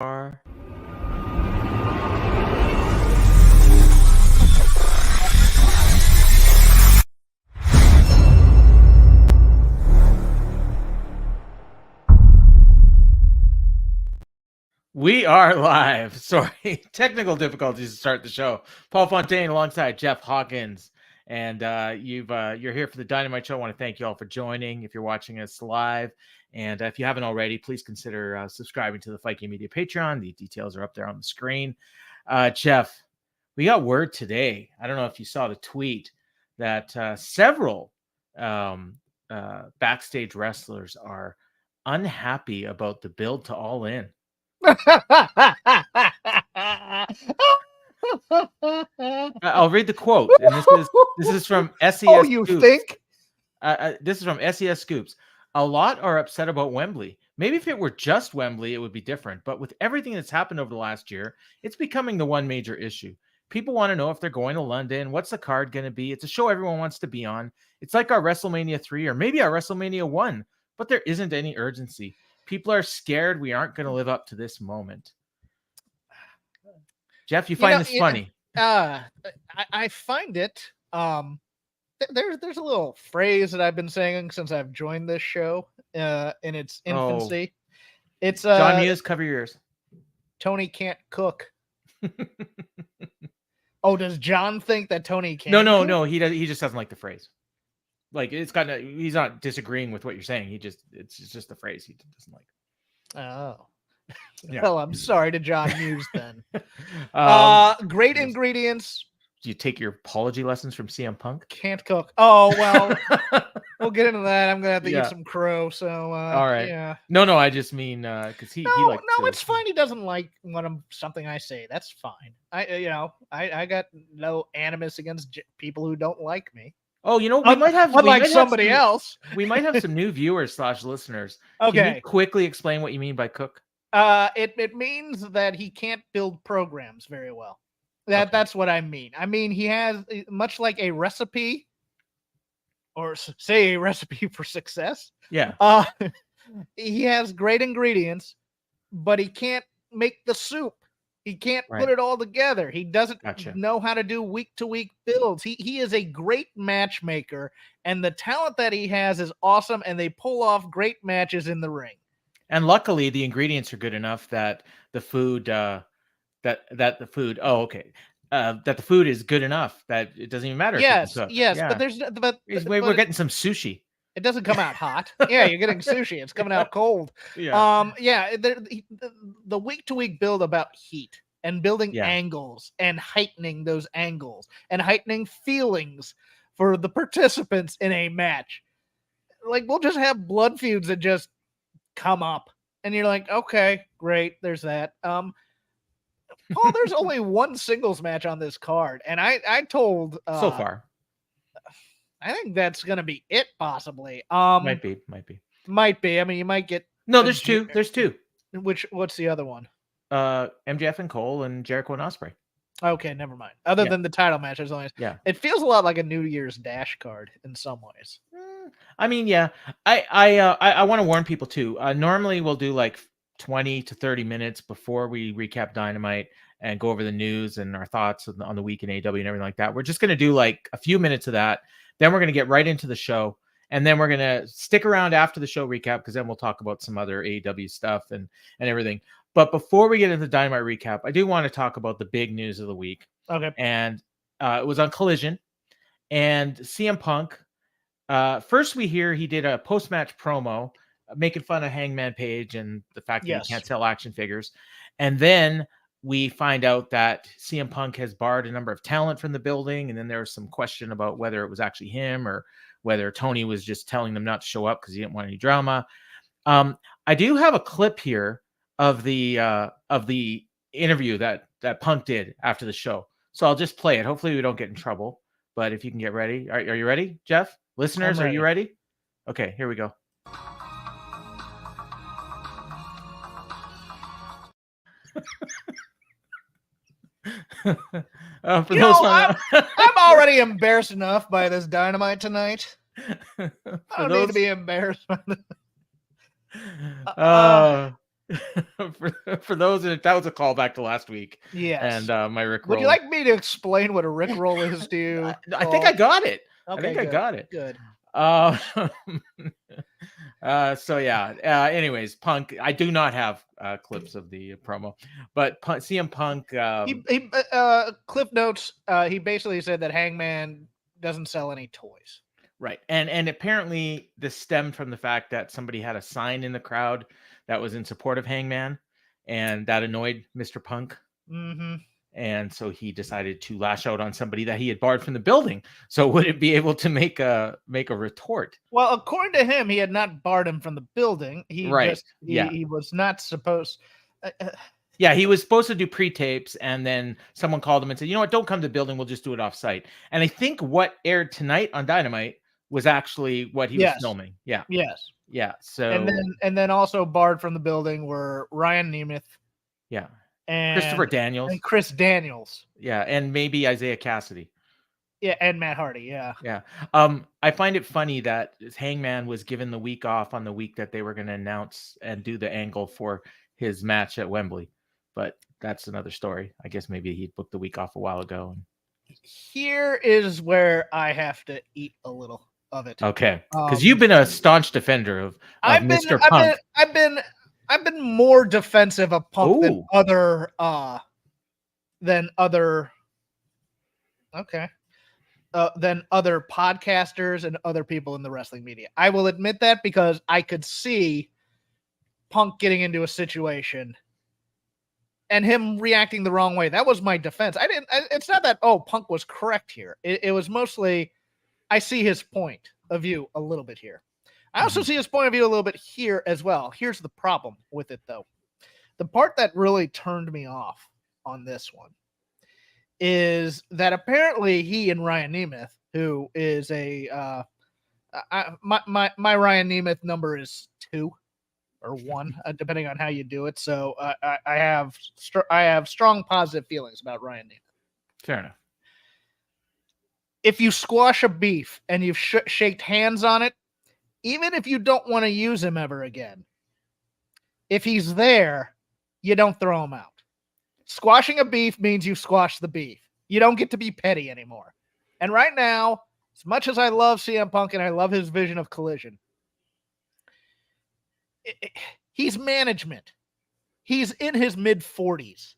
are. We are live. Sorry, technical difficulties to start the show. Paul Fontaine alongside Jeff Hawkins, and you're here for the Dynamite show. I want to thank you all for joining. If you're watching us live, and if you haven't already, please consider subscribing to the Fight Game Media Patreon. The details are up there on the screen. Jeff, we got word today. I don't know if you saw the tweet that several backstage wrestlers are unhappy about the build to All In. I'll read the quote, and this is from SES. Oh, you Scoops. think? This is from SES Scoops. A lot are upset about Wembley. Maybe if it were just Wembley, it would be different. But with everything that's happened over the last year, it's becoming the one major issue. People want to know if they're going to London. What's the card going to be? It's a show everyone wants to be on. It's like our WrestleMania 3 or maybe our WrestleMania 1, but there isn't any urgency. People are scared we aren't going to live up to this moment. Jeff, you find this funny? I find it. There's a little phrase that I've been saying since I've joined this show in its infancy. It's John Muse, cover your ears. Tony can't cook. Oh, does John think that Tony can't? No. He just doesn't like the phrase. Like he's not disagreeing with what you're saying. It's just the phrase he doesn't like. Oh, yeah. Well, I'm sorry to John Muse then. Great ingredients. Do you take your apology lessons from CM Punk? Can't cook. Oh well, we'll get into that. I'm gonna have to eat some crow. So all right. Yeah. No, I just mean because he likes. No, it's fine. He doesn't like something I say. That's fine. I got no animus against people who don't like me. Oh, we might have somebody else. We might have some new viewers / listeners. Okay. Can you quickly explain what you mean by cook? It means that he can't build programs very well. That's what I mean. I mean, he has much like a recipe, or say a recipe for success. Yeah. He has great ingredients, but he can't make the soup. He can't put it all together. He doesn't know how to do week-to-week builds. He is a great matchmaker, and the talent that he has is awesome, and they pull off great matches in the ring. And luckily, the ingredients are good enough that the food that the food is good enough that it doesn't even matter. Yes, yeah. but we're getting some sushi. It doesn't come out hot. Yeah, you're getting sushi. It's coming out cold. Yeah. The week-to-week build about heat and building angles and heightening those angles and heightening feelings for the participants in a match. Like, we'll just have blood feuds that just come up, and you're like, okay, great. There's that. Paul, there's only one singles match on this card, and I told so far. I think that's gonna be it, possibly. Might be. I mean, you might get there's two. What's the other one? MJF and Cole and Jericho and Ospreay. Okay, never mind. Other than the title match, there's always It feels a lot like a New Year's Dash card in some ways. I mean, yeah. I want to warn people too. Normally we'll do like 20 to 30 minutes before we recap Dynamite and go over the news and our thoughts on the week in AEW and everything like that. We're just going to do like a few minutes of that. Then we're going to get right into the show. And then we're going to stick around after the show recap, because then we'll talk about some other AEW stuff and everything. But before we get into the Dynamite recap, I do want to talk about the big news of the week. Okay. And it was on Collision. And CM Punk, first we hear he did a post-match promo making fun of Hangman Page and the fact that he can't sell action figures. And then we find out that CM Punk has barred a number of talent from the building. And then there was some question about whether it was actually him or whether Tony was just telling them not to show up because he didn't want any drama. I do have a clip here of the interview that Punk did after the show. So I'll just play it. Hopefully we don't get in trouble. But if you can get ready. Are you ready, Jeff? Listeners, are you ready? Okay, here we go. I'm already embarrassed enough by this Dynamite tonight. I don't need to be embarrassed by this. for those, that was a callback to last week. Yes. And my Rick. Would you like me to explain what a Rick roll is to you? I think I got it. Okay, I think good. I got it. Good. So yeah. Anyways, Punk. I do not have clips of the promo, but CM Punk. Cliff notes. He basically said that Hangman doesn't sell any toys. Right, and apparently this stemmed from the fact that somebody had a sign in the crowd that was in support of Hangman, and that annoyed Mr. Punk. Mm-hmm. And so he decided to lash out on somebody that he had barred from the building. So would it be able to make a retort? Well, according to him, he had not barred him from the building. He was not supposed. Yeah, he was supposed to do pre-tapes, and then someone called him and said, "You know what? Don't come to the building. We'll just do it off-site." And I think what aired tonight on Dynamite was actually what he was filming. Yeah. Yes. Yeah. So and then also barred from the building were Ryan Nemeth. Yeah. And Christopher Daniels. And Chris Daniels. Yeah. And maybe Isaiah Cassidy. Yeah. And Matt Hardy. Yeah. Yeah. I find it funny that Hangman was given the week off on the week that they were going to announce and do the angle for his match at Wembley. But that's another story. I guess maybe he booked the week off a while ago. Here is where I have to eat a little of it. Okay. Because you've been a staunch defender of Mr. Punk. I've been more defensive of Punk than other podcasters and other people in the wrestling media. I will admit that because I could see Punk getting into a situation and him reacting the wrong way. That was my defense. It's not that, Punk was correct here. It was mostly, I see his point of view a little bit here. I also see his point of view a little bit here as well. Here's the problem with it, though. The part that really turned me off on this one is that apparently he and Ryan Nemeth, who is my Ryan Nemeth number is 2 or 1, depending on how you do it. So I have strong positive feelings about Ryan Nemeth. Fair enough. If you squash a beef and you've shaked hands on it, even if you don't want to use him ever again, if he's there, you don't throw him out. Squashing a beef means you squash the beef. You don't get to be petty anymore. And right now, as much as I love CM Punk and I love his vision of Collision, he's management. He's in his mid-40s.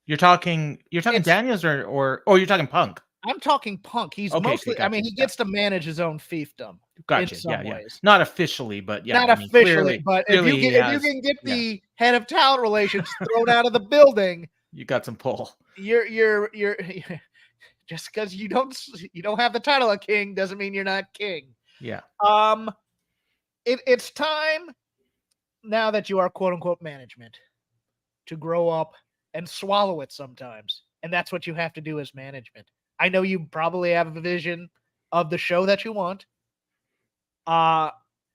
You're talking Daniels or you're talking Punk? I'm talking Punk. He's mostly, gotcha. I mean, he gets to manage his own fiefdom. Gotcha. In some ways. Not officially, but yeah. Not officially, but if you can get the head of talent relations thrown out of the building, you got some pull. You're just because you don't have the title of king doesn't mean you're not king. Yeah. It's time now that you are quote unquote management to grow up and swallow it sometimes, and that's what you have to do as management. I know you probably have a vision of the show that you want.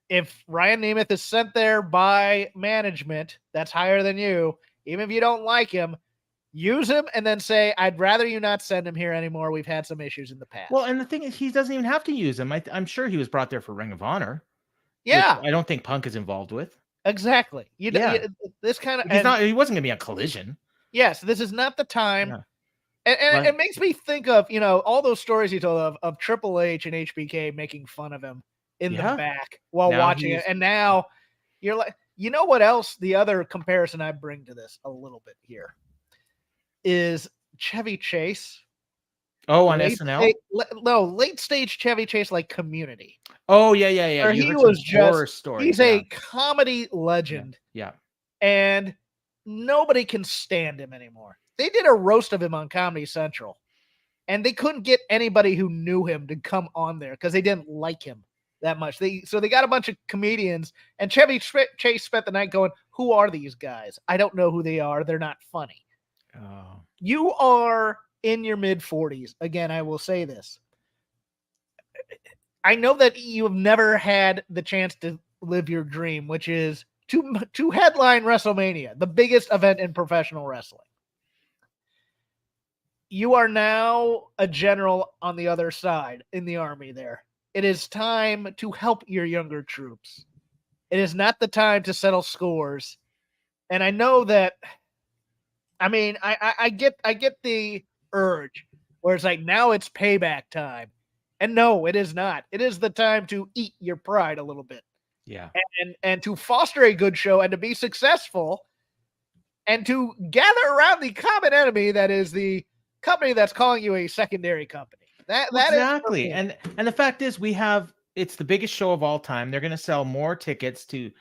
If Ryan Nemeth is sent there by management that's higher than you, even if you don't like him, use him and then say, I'd rather you not send him here anymore. We've had some issues in the past. Well, and the thing is, he doesn't even have to use him. I'm sure he was brought there for Ring of Honor. Yeah. I don't think Punk is involved with. Exactly. This kind of... He wasn't going to be on Collision. Yes, this is not the time. Yeah. And it makes me think of, all those stories you told of Triple H and HBK making fun of him in the back while watching it. And now you're like, what else? The other comparison I bring to this a little bit here is Chevy Chase. Oh, on SNL? Late stage Chevy Chase, like Community. Oh, yeah. Where he was just, he's a comedy legend. Yeah. And nobody can stand him anymore. They did a roast of him on Comedy Central, and they couldn't get anybody who knew him to come on there because they didn't like him that much. So they got a bunch of comedians, and Chevy Chase spent the night going, who are these guys? I don't know who they are. They're not funny. Oh. You are in your mid-40s. Again, I will say this. I know that you have never had the chance to live your dream, which is to headline WrestleMania, the biggest event in professional wrestling. You are now a general on the other side in the army there. It is time to help your younger troops. It is not the time to settle scores. And I know that, I mean, I get the urge where it's like, now it's payback time. And no, it is not. It is the time to eat your pride a little bit. Yeah. And to foster a good show and to be successful and to gather around the common enemy that is the company that's calling you a secondary company. That exactly. Is and the fact is it's the biggest show of all time. They're going to sell more tickets to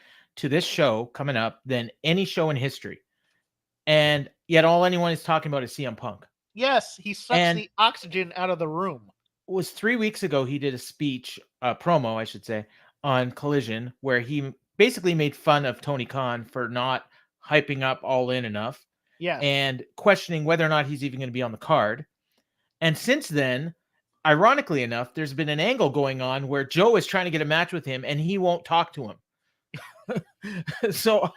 this show coming up than any show in history. And yet all anyone is talking about is CM Punk. Yes, he sucks the oxygen out of the room. It was 3 weeks ago he did a speech, promo, I should say, on Collision, where he basically made fun of Tony Khan for not hyping up All In enough. Yes. And questioning whether or not he's even going to be on the card. And since then, ironically enough, there's been an angle going on where Joe is trying to get a match with him and he won't talk to him. So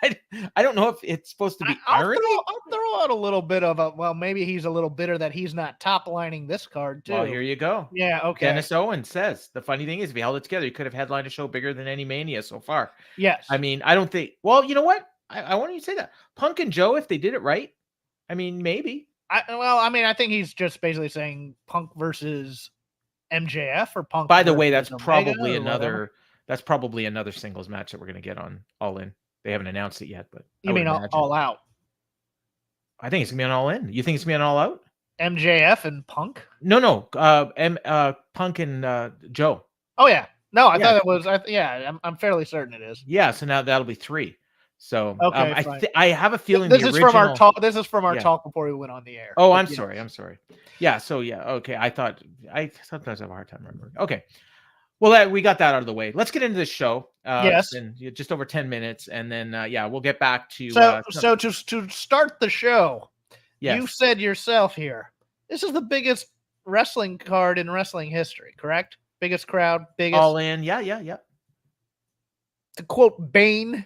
I don't know if it's supposed to be irony. I'll throw out a little bit of maybe he's a little bitter that he's not top lining this card too. Well, here you go. Yeah, okay. Dennis Owens says the funny thing is if he held it together, he could have headlined a show bigger than any Mania so far. Yes. I mean, I don't think. Well, you know what? I want you to say that Punk and Joe, if they did it right, I mean, maybe. I think he's just basically saying Punk versus MJF or Punk. By the way, that's probably another. That's probably another singles match that we're going to get on All In. They haven't announced it yet, but you mean All Out? I think it's gonna be on All In. You think it's gonna be on All Out? MJF and Punk? No. Punk and Joe. Oh yeah. No, I thought it was. I'm fairly certain it is. Yeah. So now that'll be 3. So okay, I have a feeling this is from our talk. This is from our talk before we went on the air. Oh, I'm sorry. Yeah. So okay. I sometimes have a hard time remembering. Okay. Well, we got that out of the way. Let's get into the show. Yes. In just over 10 minutes, and then we'll get back to. So to start the show, you said yourself here, this is the biggest wrestling card in wrestling history, correct? Biggest crowd, biggest. All In, yeah. To quote Bane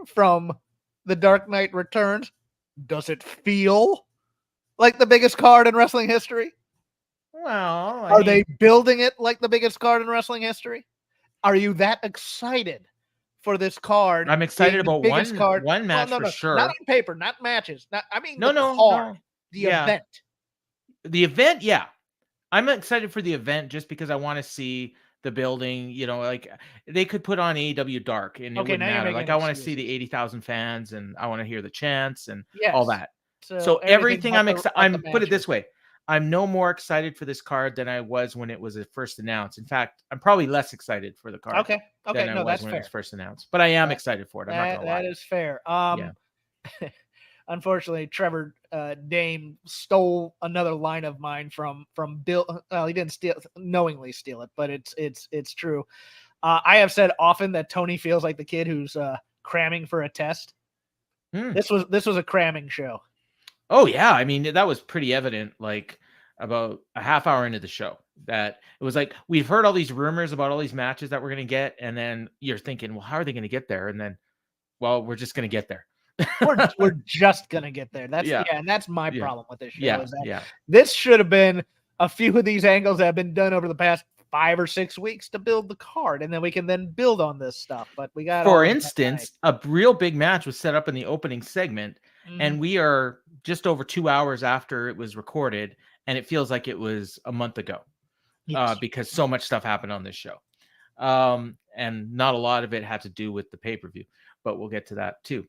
from The Dark Knight Returns, does it feel like the biggest card in wrestling history? Well, are they building it like the biggest card in wrestling history? Are you that excited for this card? I'm excited about one match for sure. Not on paper, not matches. The card, the event. The event, yeah. I'm excited for the event just because I want to see the building. You know, like they could put on AEW Dark and it wouldn't matter. Like I want to see the 80,000 fans and I want to hear the chants and all that. So everything I'm excited. Put it this way. I'm no more excited for this card than I was when it was first announced. In fact, I'm probably less excited for the card than I was when it was first announced. But I am excited for it. I'm not gonna lie. That is fair. Unfortunately, Trevor Dame stole another line of mine from Bill. Well, he didn't knowingly steal it, but it's true. I have said often that Tony feels like the kid who's cramming for a test. This was a cramming show. Oh yeah, I mean that was pretty evident. Like about a half hour into the show, that it was like we've heard all these rumors about all these matches that we're gonna get, and then you're thinking, well, how are they gonna get there? And then, well, we're just gonna get there. we're just gonna get there. That's and that's my problem with this show. Yeah. This should have been a few of these angles that have been done over the past 5 or 6 weeks to build the card, and then we can then build on this stuff. But we got, for instance, a real big match was set up in the opening segment, and we are just over 2 hours after it was recorded, and it feels like it was a month ago, because so much stuff happened on this show, and not a lot of it had to do with the pay-per-view, but we'll get to that too.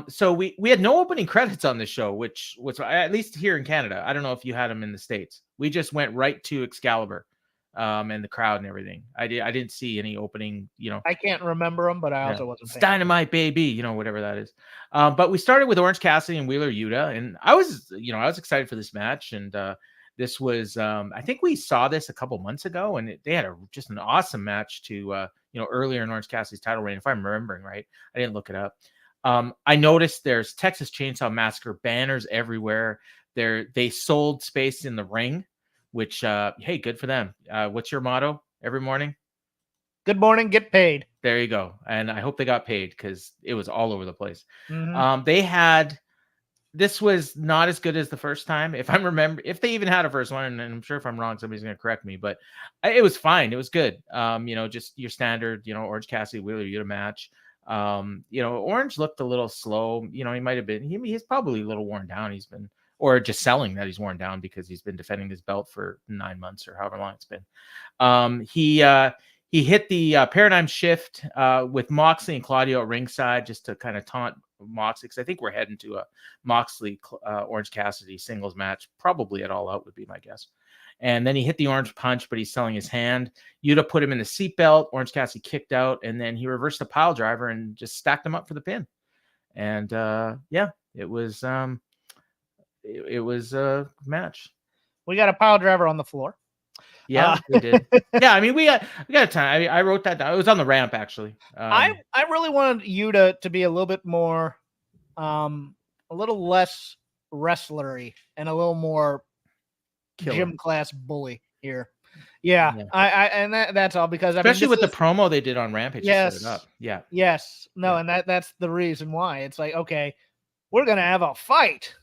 So we had no opening credits on this show, which was, at least here in Canada, I don't know if you had them in the States. We just went right to Excalibur, and the crowd and everything. I didn't see any opening, I can't remember them, but I also wasn't paying Dynamite, baby, whatever that is. But we started with Orange Cassidy and Wheeler Yuta, and I was excited for this match. And this was, I think we saw this a couple months ago, and they had just an awesome match to, earlier in Orange Cassidy's title reign, if I'm remembering right. I didn't look it up. I noticed there's Texas Chainsaw Massacre banners everywhere. They sold space in the ring, which, hey, good for them. What's your motto every morning? Good morning, get paid. There you go. And I hope they got paid because it was all over the place. Mm-hmm. This was not as good as the first time. If they even had a first one, and I'm sure if I'm wrong, somebody's going to correct me, but it was fine. It was good. Just your standard, Orange Cassidy, Wheeler Yuta match. Orange looked a little slow. He might have been. He's probably a little worn down. He's been, or just selling that he's worn down because he's been defending his belt for 9 months or however long it's been. He hit the paradigm shift with Moxley and Claudio at ringside just to kind of taunt Moxley, because I think we're heading to a Moxley Orange Cassidy singles match, probably at All Out would be my guess. And then he hit the orange punch, but he's selling his hand. Yuta put him in the seatbelt. Orange Cassidy kicked out, and then he reversed the pile driver and just stacked him up for the pin. And it was a match. We got a pile driver on the floor. Yeah, we did. Yeah, I mean, we got time. I wrote that down. It was on the ramp, actually. I really wanted Yuta to be a little bit more, a little less wrestlery and a little more gym class bully here. Yeah. And that's all because especially with the promo they did on Rampage. Yes. Set it up. Yeah. Yes. No, and that's the reason why. It's like, okay, we're gonna have a fight.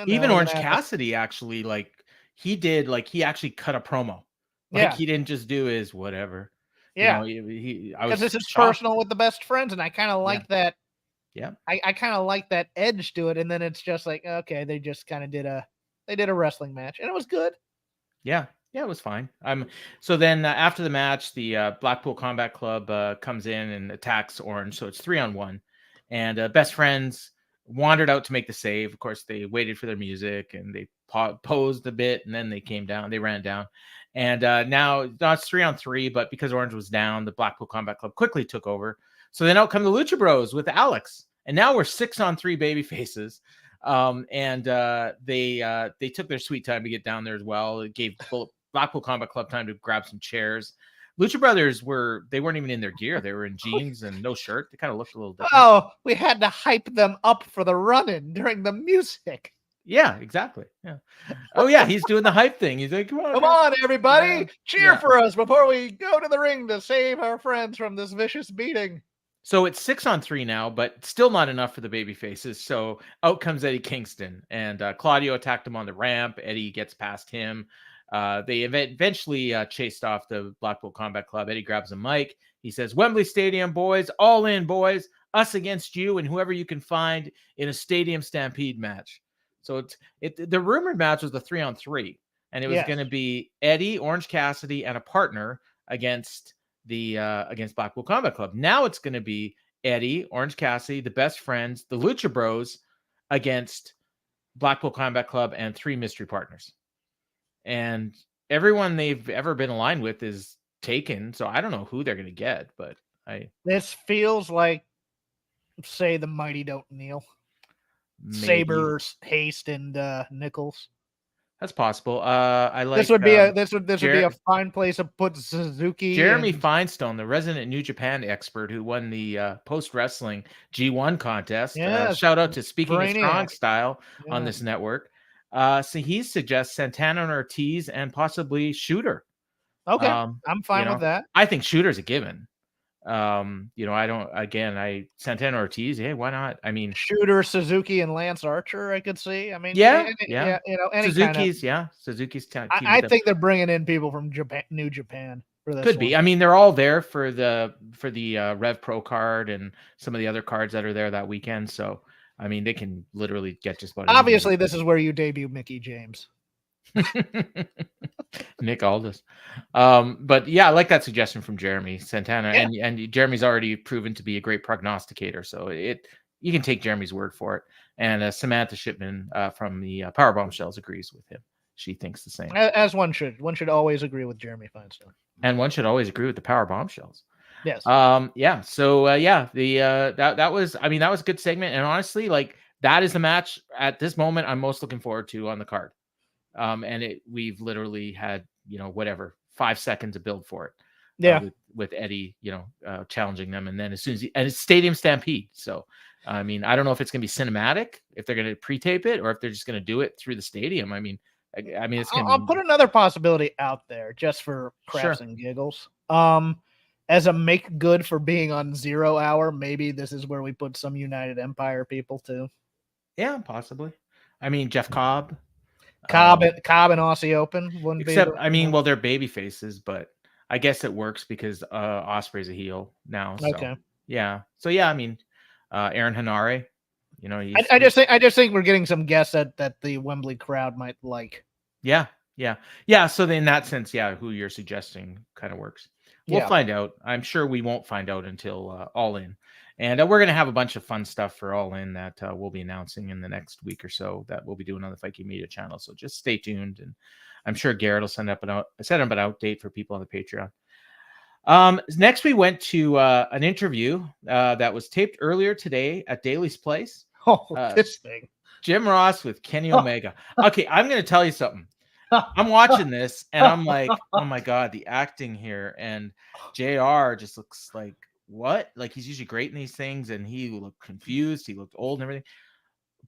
Even Orange Cassidy actually, he actually cut a promo. He didn't just do his whatever. Yeah. Because this is personal with the best friends, and I kind of like that. Yeah. I kind of like that edge to it, and then it's just like, okay, they just kind of did a wrestling match, and it was good. Yeah, it was fine. So then after the match, the Blackpool Combat Club comes in and attacks Orange, so it's 3-on-1, and best friends wandered out to make the save. Of course, they waited for their music and they posed a bit, and then they came down. They ran down, and now it's 3-on-3, but because Orange was down, the Blackpool Combat Club quickly took over. So then out come the Lucha Bros with Alex, and now we're 6-on-3 baby faces. And they took their sweet time to get down there as well. It gave Blackpool Combat Club time to grab some chairs. Lucha Brothers they weren't even in their gear. They were in jeans and no shirt. They kind of looked a little different. Oh, we had to hype them up for the run-in during the music. Yeah, exactly. Yeah. Oh yeah, he's doing the hype thing. He's like, come on, everybody, cheer for us before we go to the ring to save our friends from this vicious beating. So it's 6-on-3 now, but still not enough for the baby faces. So out comes Eddie Kingston, and Claudio attacked him on the ramp. Eddie gets past him. They eventually chased off the Blackpool Combat Club. Eddie grabs a mic. He says, "Wembley Stadium, boys, all in, boys, us against you and whoever you can find in a stadium stampede match." So the rumored match was the 3-on-3, and it was going to be Eddie, Orange Cassidy, and a partner against Blackpool Combat Club. Now it's going to be Eddie, Orange Cassidy, the best friends, the Lucha Bros against Blackpool Combat Club and 3 mystery partners. And everyone they've ever been aligned with is taken, so I don't know who they're going to get, but this feels like, say, the Mighty Don't Kneel. Maybe. Sabers, Haste, and Nichols. That's possible. I like this would be a fine place to put Suzuki. Jeremy Feinstein, the resident New Japan expert who won the post wrestling G1 contest. Shout out to Speaking of Strong Style on this network. So he suggests Santana and Ortiz and possibly Shooter. Okay, I'm fine with that. I think Shooter's a given. Santana Ortiz, hey, why not? I mean, Shooter, Suzuki, and Lance Archer, I could see. I mean, Suzuki's I think they're bringing in people from New Japan for this. Could be. I mean, they're all there for the Rev Pro card and some of the other cards that are there that weekend. So, I mean, they can literally get just about. Obviously, this is where you debut Mickey James. Nick Aldis. But yeah, I like that suggestion from Jeremy Santana, and Jeremy's already proven to be a great prognosticator, so you can take Jeremy's word for it. And Samantha Shipman from the Powerbomb Shells agrees with him. She thinks the same, as one should. One should always agree with Jeremy Feinstein, and one should always agree with the Powerbomb Shells. Yes. So that was a good segment, and honestly, like, that is the match at this moment I'm most looking forward to on the card. And we've literally had 5 seconds to build for it. Yeah, with Eddie, challenging them, and then as soon as it's Stadium Stampede. So, I mean, I don't know if it's going to be cinematic, if they're going to pre-tape it, or if they're just going to do it through the stadium. I mean, it's going to. I'll put another possibility out there just for craps and giggles. As a make good for being on 0 hour, maybe this is where we put some United Empire people too. Yeah, possibly. I mean, Jeff Cobb. Cobb and Aussie Open wouldn't be. Well, they're baby faces, but I guess it works because Osprey's a heel now. So, okay. Yeah. So yeah, I mean, Aaron Hanare, you know, I just think we're getting some guests that the Wembley crowd might like. Yeah. So in that sense, yeah, who you're suggesting kind of works. We'll find out. I'm sure we won't find out until All In, and we're gonna have a bunch of fun stuff for All In that we'll be announcing in the next week or so that we'll be doing on the Viking Media channel. So just stay tuned, and I'm sure Garrett will set up an update for people on the Patreon. Next we went to an interview that was taped earlier today at Daly's Place. This thing. Jim Ross with Kenny Omega. Okay, I'm going to tell you something. I'm watching this and I'm like, oh my God, the acting here. And JR just looks like, what? Like he's usually great in these things and he looked confused. He looked old and everything.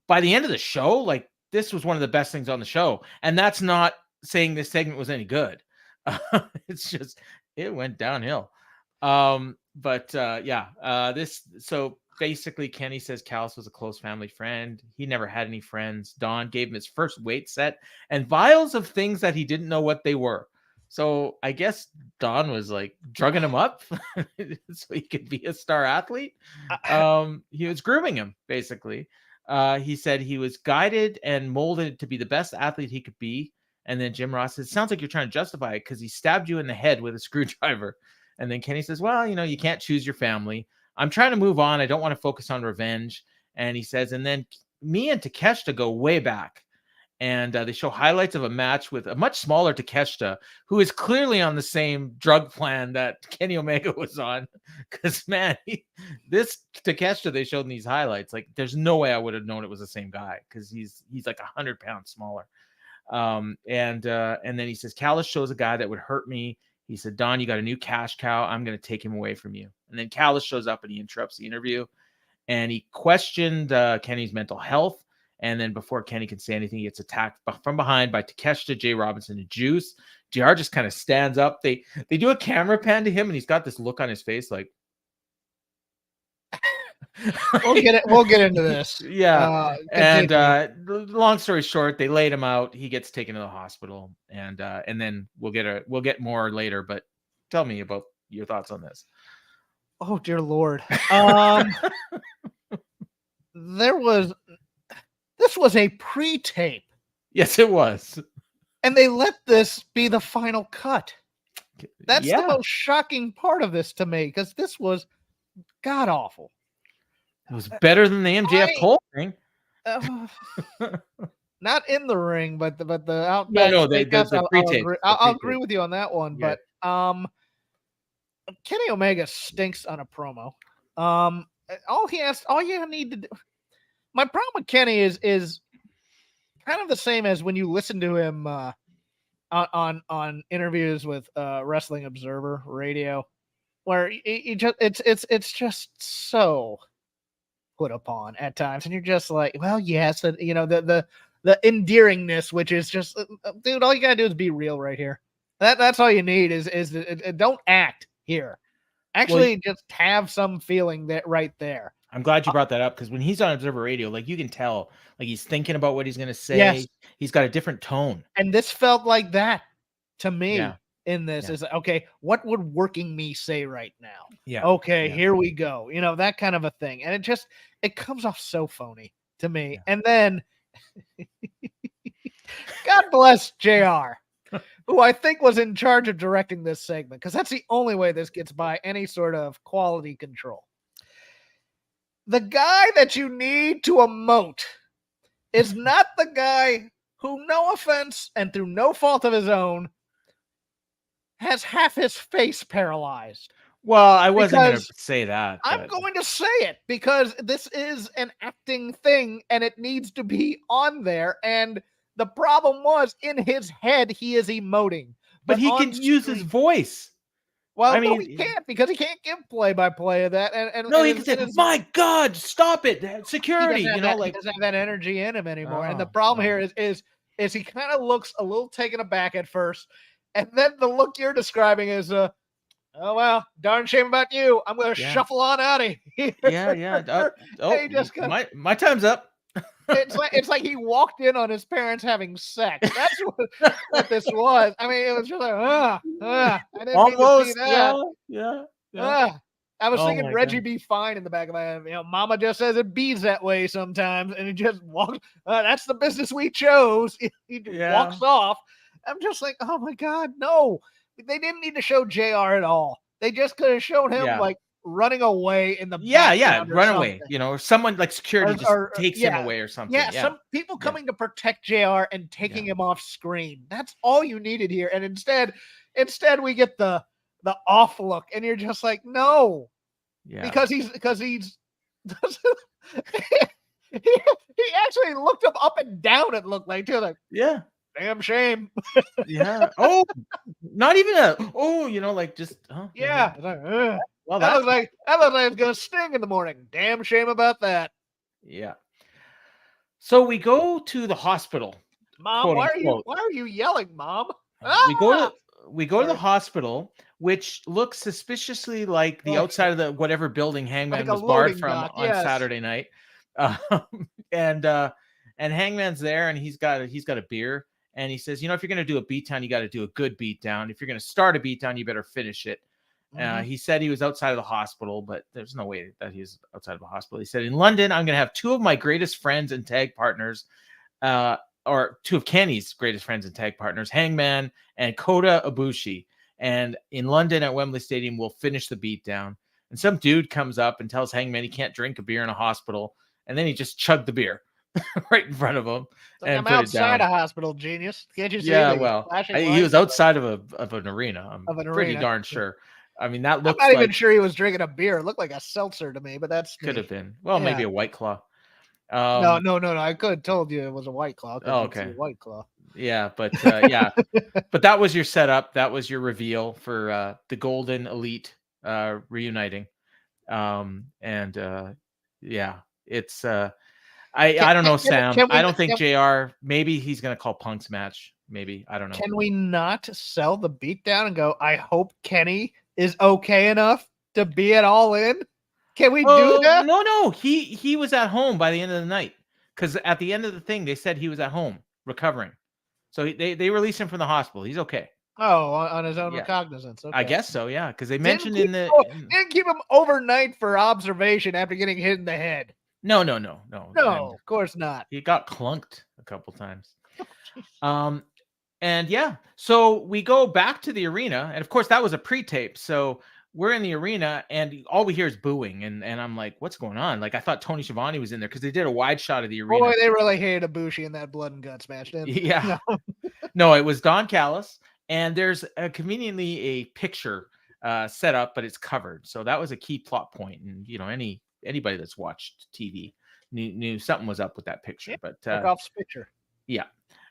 By the end of the show, like this was one of the best things on the show. And that's not saying this segment was any good. It's just, it went downhill. So basically Kenny says Callis was a close family friend. He never had any friends. Don gave him his first weight set and vials of things that he didn't know what they were. So I guess Don was like drugging him up so he could be a star athlete. He was grooming him basically. He said he was guided and molded to be the best athlete he could be. And then Jim Ross says, sounds like you're trying to justify it because he stabbed you in the head with a screwdriver. And then Kenny says, well, you know, you can't choose your family. I'm trying to move on. I don't want to focus on revenge. And he says, and then me and Takeshita go way back. And they show highlights of a match with a much smaller Takeshita, who is clearly on the same drug plan that Kenny Omega was on. Because, man, this Takeshita they showed in these highlights, like, there's no way I would have known it was the same guy because he's like 100 pounds smaller. And then he says, Callis shows a guy that would hurt me. He said, Don, you got a new cash cow. I'm going to take him away from you. And then Callis shows up and he interrupts the interview. And he questioned Kenny's mental health. And then before Kenny can say anything, he gets attacked from behind by Takeshita, Jay Robinson, and Juice. JR just kind of stands up. They do a camera pan to him, and he's got this look on his face like... We'll get into this. Yeah. Long story short, they laid him out. He gets taken to the hospital. And then we'll get more later. But tell me about your thoughts on this. Oh, dear Lord. This was a pre-tape. Yes, it was. And they let this be the final cut. That's the most shocking part of this to me, because this was god-awful. It was better than the MJF Cole thing. Not in the ring, but the out. No, the pre-tape. I'll agree with you on that one. Yeah. But Kenny Omega stinks on a promo. All you need to do. My problem with Kenny is kind of the same as when you listen to him on interviews with Wrestling Observer Radio, where it's just so put upon at times, and you're just like, well, yes, and you know the endearingness, which is just, dude, all you gotta do is be real right here. That's all you need is don't act here. Actually, just have some feeling that right there. I'm glad you brought that up, because when he's on Observer Radio, like, you can tell, like, he's thinking about what he's going to say. Yes. He's got a different tone. And this felt like that to me in this. Is okay, what would working me say right now? Yeah. Okay, here we go. You know, that kind of a thing. And it comes off so phony to me. Yeah. And then God bless JR, who I think was in charge of directing this segment, because that's the only way this gets by any sort of quality control. The guy that you need to emote is not the guy who, no offense, and through no fault of his own, has half his face paralyzed. Well, I wasn't going to say that. But I'm going to say it, because this is an acting thing, and it needs to be on there. And the problem was, in his head, he is emoting. But he can use his voice. Well, no, he can't, because he can't give play-by-play of that. He can say, "My God, stop it! Security!" He doesn't have that energy in him anymore. And the problem here is he kind of looks a little taken aback at first, and then the look you're describing is, "Oh well, darn shame about you. I'm going to shuffle on out of here." Yeah. My time's up. It's like he walked in on his parents having sex. That's what this was. I mean, it was just like, I didn't mean to see that. Yeah. I was thinking Reggie B. Fine in the back of my head. Mama just says it bees that way sometimes, and he just walks. That's the business we chose. He walks off. I'm just like, oh my God, no. They didn't need to show JR at all. They just could have shown him like running away in the background. Run away. Or someone like security takes him away or something. Yeah, some people coming to protect JR and taking him off screen. That's all you needed here. And instead we get the off look, and you're just like, no. Yeah. Because he's he actually looked him up and down, it looked like too. Like, damn shame. Oh, not even just well, that looks like it's gonna sting in the morning. Damn shame about that. Yeah. So we go to the hospital. Mom, why are you yelling, Mom? We go to the hospital, which looks suspiciously like the outside of the whatever building Hangman was barred from on Saturday night. And Hangman's there, and he's got a beer, and he says, if you're gonna do a beatdown, you got to do a good beatdown. If you're gonna start a beatdown, you better finish it. He said he was outside of the hospital, but there's no way that he's outside of the hospital. He said, in London, I'm gonna have two of my greatest friends and tag partners, or two of Kenny's greatest friends and tag partners, Hangman and Kota Ibushi. And in London at Wembley Stadium, we'll finish the beatdown. And some dude comes up and tells Hangman he can't drink a beer in a hospital. And then he just chugged the beer right in front of him. And I'm outside a hospital, genius. Can't you see? Yeah, well, he was outside of an arena. I'm pretty darn sure. I mean, that looks. I'm not even sure he was drinking a beer. It looked like a seltzer to me, but that's could have been. Well, maybe a White Claw. No. I could have told you it was a White Claw. Okay. White Claw. Yeah, but but that was your setup. That was your reveal for the Golden Elite reuniting. It's I don't know, Sam. I don't think JR. Maybe he's gonna call Punk's match. Maybe, I don't know. Can we not sell the beatdown and go, I hope Kenny is okay enough to be at All In? Can we do that? No. He was at home by the end of the night, because at the end of the thing they said he was at home recovering. So they released him from the hospital. He's okay. Oh, on his own recognizance. Okay. I guess so, yeah, because they mentioned didn't keep him overnight for observation after getting hit in the head. No, of course not. He got clunked a couple times. So we go back to the arena, and of course that was a pre-tape. So we're in the arena, and all we hear is booing, and I'm like, what's going on? Like, I thought Tony Schiavone was in there, because they did a wide shot of the arena. Boy, they really hated Ibushi in that blood and guts match, didn't they? Yeah. No, it was Don Callis, and there's conveniently a picture set up, but it's covered. So that was a key plot point, and anybody that's watched TV knew something was up with that picture. But Off's picture. Yeah.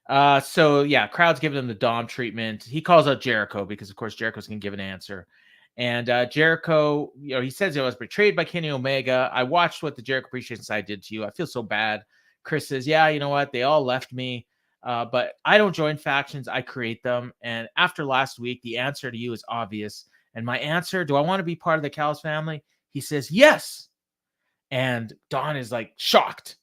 Crowd's giving him the Dom treatment. He calls out Jericho, because of course Jericho's gonna give an answer. And Jericho, he says he was betrayed by Kenny Omega. I watched what the Jericho Appreciation side did to you. I feel so bad. Chris says, yeah, you know what? They all left me. But I don't join factions. I create them. And after last week, the answer to you is obvious. And my answer, do I want to be part of the Callis family? He says, yes. And Don is like shocked,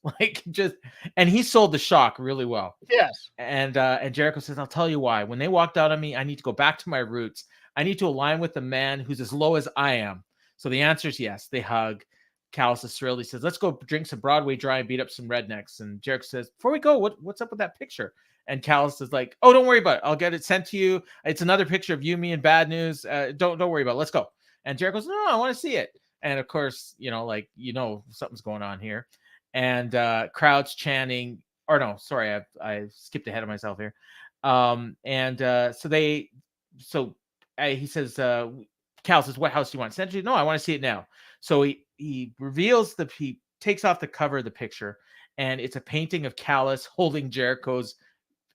and he sold the shock really well. Yes. And Jericho says, I'll tell you why. When they walked out on me, I need to go back to my roots. I need to align with the man who's as low as I am. So the answer is yes. They hug. Callis is thrilled. He says, let's go drink some Broadway Dry and beat up some rednecks. And Jericho says, before we go, what's up with that picture? And Callis is like, oh, don't worry about it. I'll get it sent to you. It's another picture of you, me, and Bad News. Don't worry about it. Let's go. And Jericho goes, no, I want to see it. And of course, something's going on here. And crowd's chanting, or no, sorry, I skipped ahead of myself here. He says, Cal says, what house do you want? Essentially, no, I want to see it now. So he reveals he takes off the cover of the picture, and it's a painting of Callis holding Jericho's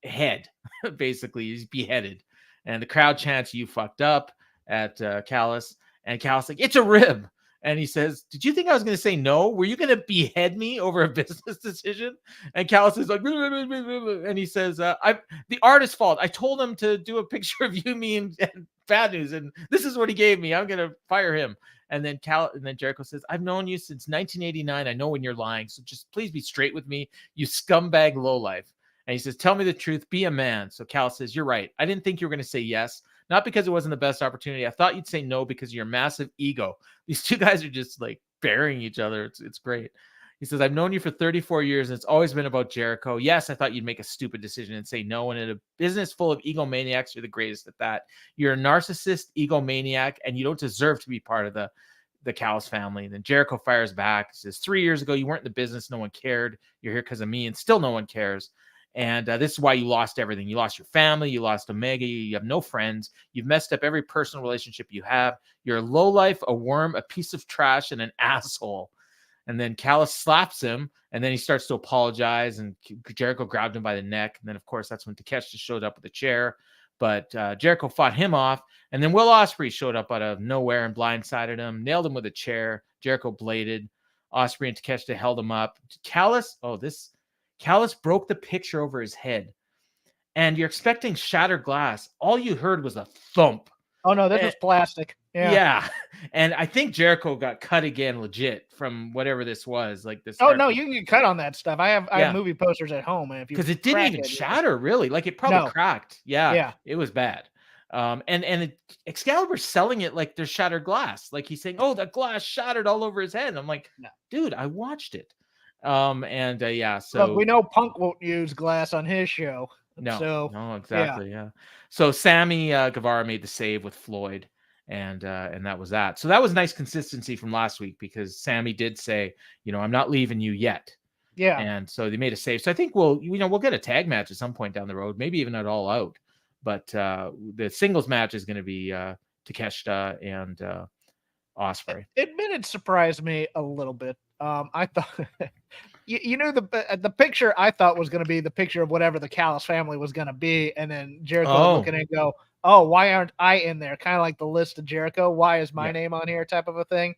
head. Basically, he's beheaded. And the crowd chants, you fucked up at Callis. And Callis like, it's a rib. And he says, did you think I was going to say no? Were you going to behead me over a business decision? And Callis is like, and he says, the artist's fault. I told him to do a picture of you, me, and Bad News, and this is what he gave me. I'm going to fire him. And then Jericho says, I've known you since 1989. I know when you're lying. So just please be straight with me, you scumbag lowlife. And he says, tell me the truth. Be a man. So Callis says, you're right. I didn't think you were going to say yes, not because it wasn't the best opportunity. I thought you'd say no because of your massive ego. These two guys are just like burying each other. It's great. He says, I've known you for 34 years and it's always been about Jericho. Yes, I thought you'd make a stupid decision and say no. And in a business full of egomaniacs, you're the greatest at that. You're a narcissist egomaniac and you don't deserve to be part of the Callis family. And then Jericho fires back. He says, 3 years ago, you weren't in the business. No one cared. You're here because of me and still no one cares. And this is why you lost everything. You lost your family. You lost Omega. You have no friends. You've messed up every personal relationship you have. You're a lowlife, a worm, a piece of trash, and an asshole. And then Callis slaps him, and then he starts to apologize, and Jericho grabbed him by the neck. And then, of course, that's when Takeshita showed up with a chair. But Jericho fought him off, and then Will Ospreay showed up out of nowhere and blindsided him, nailed him with a chair. Jericho bladed. Ospreay and Takeshita held him up. Callis broke the picture over his head, and you're expecting shattered glass. All you heard was a thump. Oh, no, this was plastic. Yeah. And I think Jericho got cut again, legit, from whatever this was. Like this. Oh, no, you can get cut on that stuff. I have movie posters at home. Because it didn't even shatter, really. Like it probably cracked. Yeah. It was bad. And Excalibur's selling it like there's shattered glass. Like he's saying, oh, that glass shattered all over his head. And I'm like, no, dude, I watched it. So look, we know Punk won't use glass on his show. No, exactly. Yeah. So Sammy Guevara made the save with Floyd. And that was that. So that was nice consistency from last week because Sammy did say, I'm not leaving you yet. Yeah. And so they made a save. So I think we'll get a tag match at some point down the road, maybe even at All Out. But the singles match is going to be Takeshita and Ospreay. It surprised me a little bit. I thought, the picture I thought was going to be the picture of whatever the Callis family was going to be, and then Jericho looking and go, oh, why aren't I in there? Kind of like the list of Jericho. Why is my name on here? Type of a thing.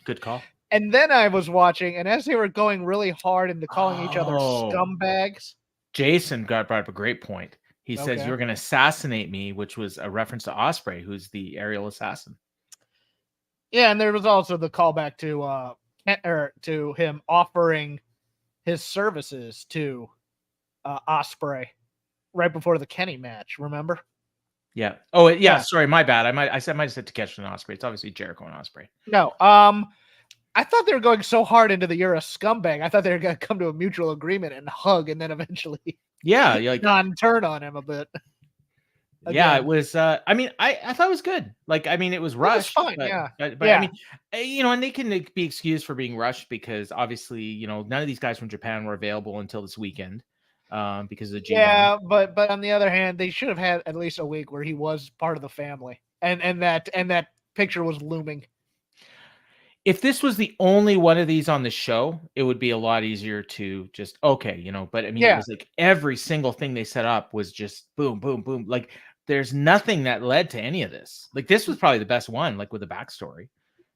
Good call. And then I was watching, and as they were going really hard into calling each other scumbags, Jason brought up a great point. He says you're going to assassinate me, which was a reference to Ospreay, who's the aerial assassin. Yeah, and there was also the callback to him offering his services to Ospreay right before the Kenny match. Remember? Yeah. Oh, yeah. Sorry, my bad. I might have said Takeshita and Ospreay. It's obviously Jericho and Ospreay. No. I thought they were going so hard into the "you're a scumbag." I thought they were going to come to a mutual agreement and hug, and then eventually, turn on him a bit. Again. Yeah, it was. I thought it was good. Like, it was rushed. It was fine, but and they can be excused for being rushed because obviously, none of these guys from Japan were available until this weekend. Because of the G1. Yeah, but on the other hand, they should have had at least a week where he was part of the family, and that picture was looming. If this was the only one of these on the show, it would be a lot easier to just But it was like every single thing they set up was just boom, boom, boom. Like there's nothing that led to any of this. Like this was probably the best one, like with a backstory,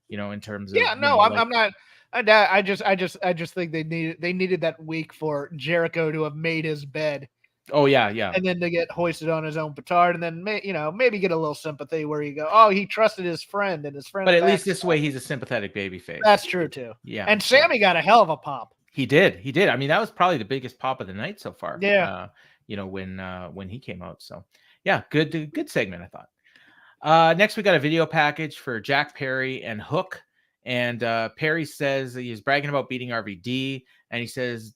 in terms of. Yeah, no, I'm not. I just think they needed that week for Jericho to have made his bed. Oh yeah. And then to get hoisted on his own petard, and then maybe get a little sympathy where you go, oh, he trusted his friend, and his friend. But at least this way, he's a sympathetic babyface. That's true too. Yeah. And Sammy got a hell of a pop. He did. That was probably the biggest pop of the night so far. Yeah. When he came out. So yeah, good segment, I thought. Next we got a video package for Jack Perry and Hook. And Perry says he's bragging about beating RVD, and he says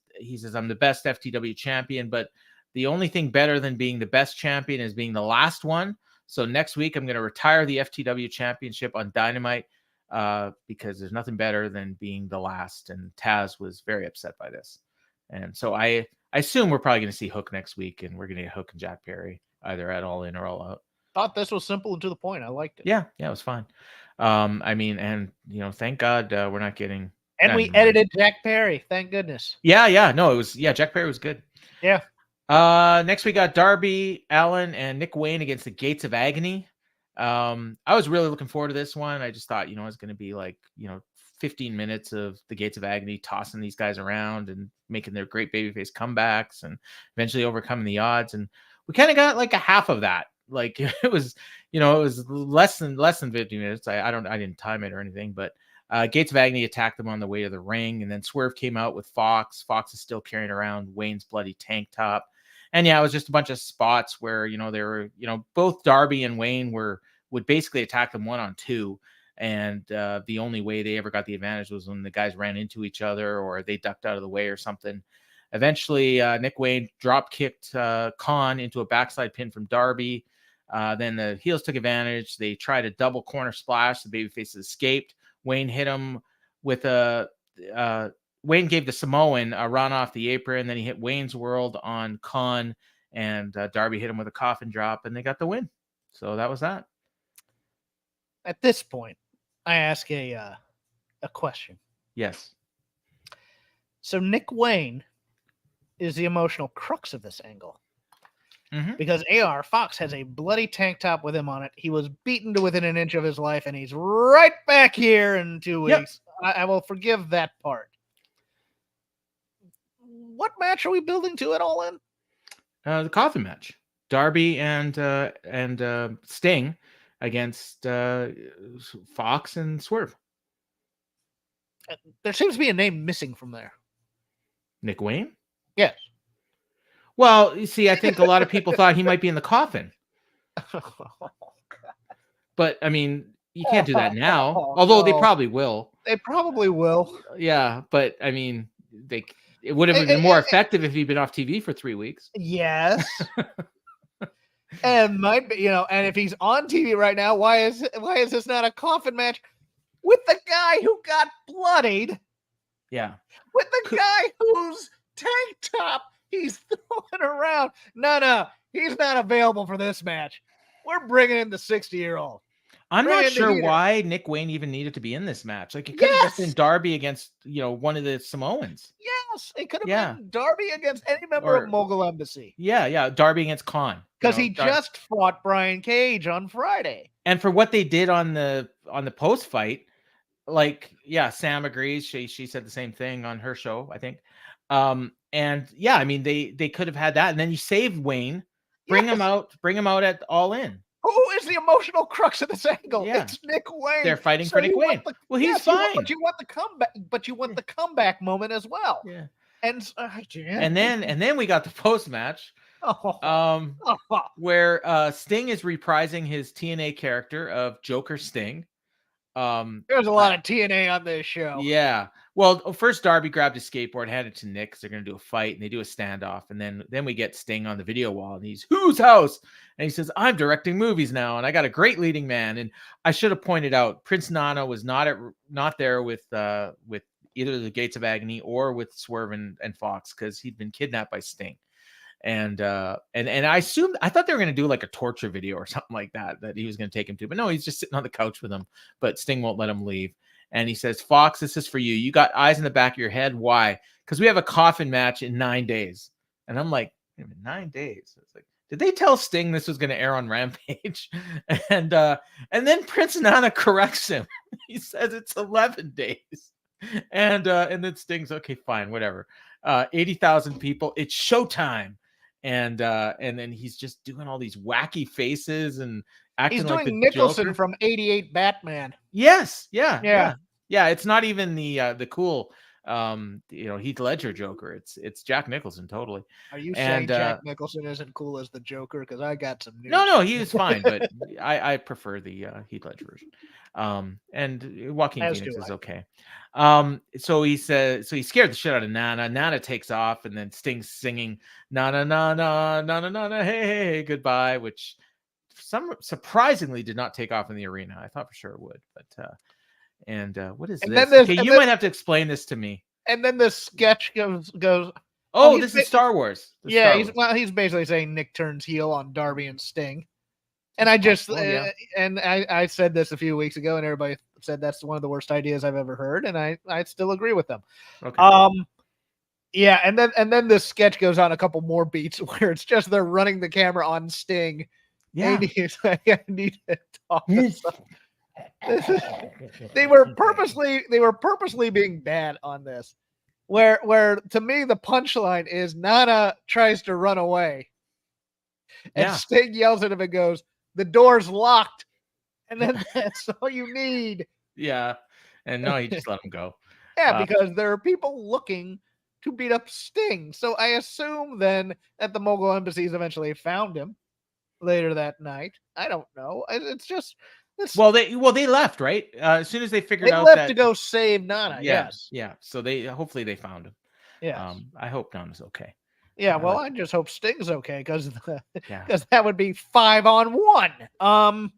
I'm the best FTW champion, but the only thing better than being the best champion is being the last one. So next week I'm going to retire the FTW championship on Dynamite because there's nothing better than being the last. And Taz was very upset by this, and so I assume we're probably going to see Hook next week, and we're going to get Hook and Jack Perry either at All In or All Out. Thought this was simple and to the point. I liked it. Yeah, it was fine. Thank God we're not getting. And we edited Jack Perry. Thank goodness. Yeah. No, it was. Yeah, Jack Perry was good. Yeah. Next we got Darby, Allin, and Nick Wayne against the Gates of Agony. I was really looking forward to this one. I just thought, it's going to be like, 15 minutes of the Gates of Agony tossing these guys around and making their great babyface comebacks and eventually overcoming the odds. And we kind of got like a half of that. Like it was, it was less than 50 minutes. I didn't time it or anything, but Gates of Agony attacked them on the way to the ring, and then Swerve came out with Fox. Fox is still carrying around Wayne's bloody tank top. And yeah, it was just a bunch of spots where, they were, both Darby and Wayne would basically attack them 1-on-2. And the only way they ever got the advantage was when the guys ran into each other or they ducked out of the way or something. Eventually, Nick Wayne drop kicked Khan into a backside pin from Darby. Then the heels took advantage. They tried a double corner splash. The babyfaces escaped. Wayne hit him with Wayne gave the Samoan a run off the apron. Then he hit Wayne's World on Khan, and Darby hit him with a coffin drop, and they got the win. So that was that. At this point, I ask a question. Yes. So Nick Wayne is the emotional crux of this angle. Because AR Fox has a bloody tank top with him on it. He was beaten to within an inch of his life, and he's right back here in 2 weeks. Yep. I will forgive that part. What match are we building to at Allin? The coffin match. Darby and Sting against Fox and Swerve. There seems to be a name missing from there. Nick Wayne? Yes. Well, you see, I think a lot of people thought he might be in the coffin. But, I mean, you can't do that now. Although they probably will. They probably will. Yeah, but, I mean, it would have been more effective if he'd been off TV for 3 weeks. Yes. And and if he's on TV right now, why is this not a coffin match with the guy who got bloodied? Yeah. With the guy whose tank top he's throwing around. No, he's not available for this match. We're bringing in the 60-year-old. I'm not sure why Nick Wayne even needed to be in this match. Like, it could have just been Darby against, one of the Samoans. Yes, it could have been Darby against any member of Mogul Embassy. Yeah, Darby against Khan. Because he just fought Brian Cage on Friday. And for what they did on the post fight, Sam agrees. She said the same thing on her show, I think. And I mean, they could have had that, and then you save Wayne, bring him out at Allin. Who is the emotional crux of this angle? Yeah. It's Nick Wayne. They're fighting for Nick Wayne. He's fine. But you want the comeback. But you want the comeback moment as well. Yeah. And then we got the post match, where Sting is reprising his TNA character of Joker Sting. There's a lot of TNA on this show. Yeah. Well, first Darby grabbed his skateboard, handed it to Nick because they're going to do a fight, and they do a standoff. And then we get Sting on the video wall, and he's, whose house? And he says, I'm directing movies now, and I got a great leading man. And I should have pointed out, Prince Nana was not there with either the Gates of Agony or with Swerve and Fox, because he'd been kidnapped by Sting. And I thought they were going to do like a torture video or something like that he was going to take him to, but no, he's just sitting on the couch with him, but Sting won't let him leave. And he says, Fox, this is for you. You got eyes in the back of your head. Why? Because we have a coffin match in 9 days. And I'm like, 9 days. It's like, did they tell Sting this was going to air on Rampage? And then Prince Nana corrects him. He says it's 11 days. And then Sting's okay, fine, whatever. 80,000 people. It's showtime. And then he's just doing all these wacky faces and acting like the Nicholson Joker from '88 Batman. Yes, yeah. It's not even the cool Heath Ledger Joker. It's Jack Nicholson totally. Are you saying Jack Nicholson isn't cool as the Joker? Because I got some news. No, he was fine, but I prefer the Heath Ledger version. And Joaquin Phoenix is okay. So he scared the shit out of Nana. Nana takes off, and then Sting's singing Nana, Nana, Nana, Nana, hey, goodbye, which surprisingly did not take off in the arena. I thought for sure it would, but what is this? Okay, you might have to explain this to me. And then the sketch goes. Oh, this is Star Wars. He's basically saying Nick turns heel on Darby and Sting. And I just and I said this a few weeks ago, and everybody said that's one of the worst ideas I've ever heard, and I still agree with them. Okay. And then the sketch goes on a couple more beats where it's just they're running the camera on Sting. Yeah. And he's like, I need to talk to They were purposely being bad on this. Where to me the punchline is Nana tries to run away. And Sting yells at him and goes, the door's locked. And then that's all you need. Yeah. And no, he just let him go. Yeah, because there are people looking to beat up Sting. So I assume then that the Mogul Embassies eventually found him later that night. I don't know. It's just well they left, right? As soon as they figured out left that to go save Nana. Yes. Yeah. So hopefully they found him. Yeah. I hope Nana's okay. Yeah, well, I just hope Sting's okay because that would be 5-on-1.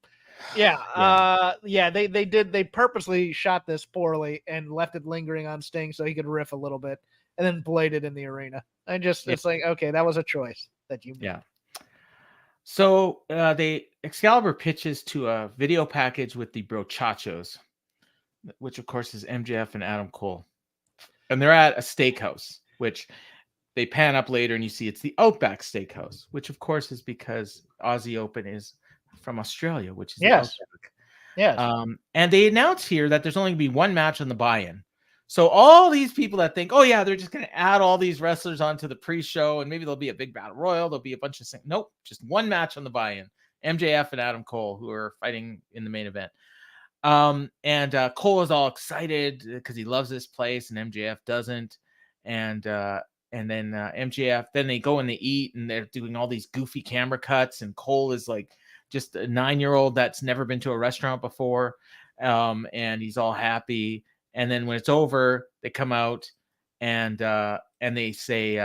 They purposely shot this poorly and left it lingering on Sting so he could riff a little bit and then played it in the arena. It's like, okay, that was a choice that you made. Yeah. So Excalibur pitches to a video package with the Brochachos, which of course is MJF and Adam Cole. And they're at a steakhouse, which they pan up later and you see it's the Outback Steakhouse, which of course is because Aussie Open is from Australia, which is the Outback. Yes. And they announce here that there's only going to be one match on the buy-in. So all these people that think, oh yeah, they're just going to add all these wrestlers onto the pre-show and maybe there'll be a big battle royal. There'll be a bunch of things. Nope, just one match on the buy-in. MJF and Adam Cole, who are fighting in the main event. And Cole is all excited because he loves this place and MJF doesn't. And then MJF, then they go and they eat and they're doing all these goofy camera cuts. And Cole is like just a 9-year-old that's never been to a restaurant before. And he's all happy. And then when it's over, they come out and they say,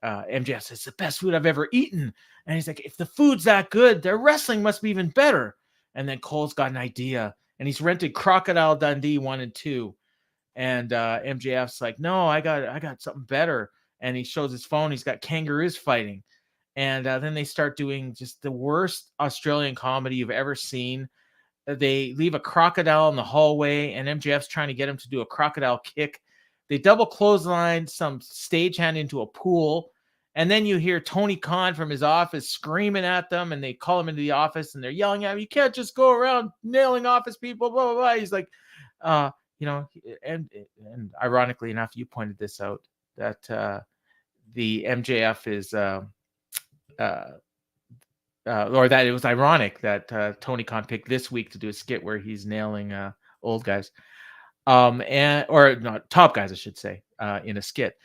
MJF says, it's the best food I've ever eaten. And he's like, if the food's that good, their wrestling must be even better. And then Cole's got an idea and he's rented Crocodile Dundee 1 and 2. And MJF's like, no, I got something better. And he shows his phone. He's got kangaroos fighting. And then they start doing just the worst Australian comedy you've ever seen. They leave a crocodile in the hallway and MJF's trying to get him to do a crocodile kick. They double clothesline some stagehand into a pool. And then you hear Tony Khan from his office screaming at them and they call him into the office and they're yelling at him. You can't just go around nailing office people, blah, blah, blah. He's like, and ironically enough, you pointed this out that the MJF is, or that it was ironic that Tony Khan picked this week to do a skit where he's nailing old guys, or not top guys, I should say, in a skit.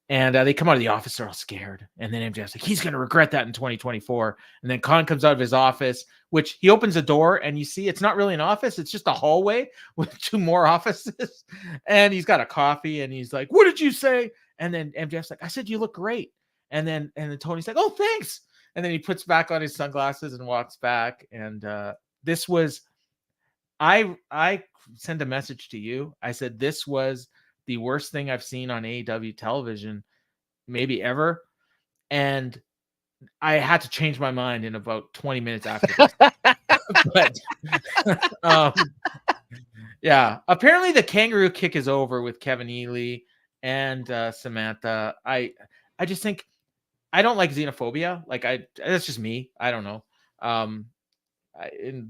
And they come out of the office, they're all scared. And then MJF's like, he's going to regret that in 2024. And then Khan comes out of his office, which he opens a door and you see it's not really an office. It's just a hallway with 2 more offices. And he's got a coffee and he's like, what did you say? And then MJF's like, I said, you look great. And then Tony's like, oh, thanks. And then he puts back on his sunglasses and walks back. And this was, I sent a message to you. I said, this was the worst thing I've seen on AEW television, maybe ever. And I had to change my mind in about 20 minutes after this. But yeah, apparently the kangaroo kick is over with Kevin Ely and Samantha. I just think I don't like xenophobia. That's just me. I don't know.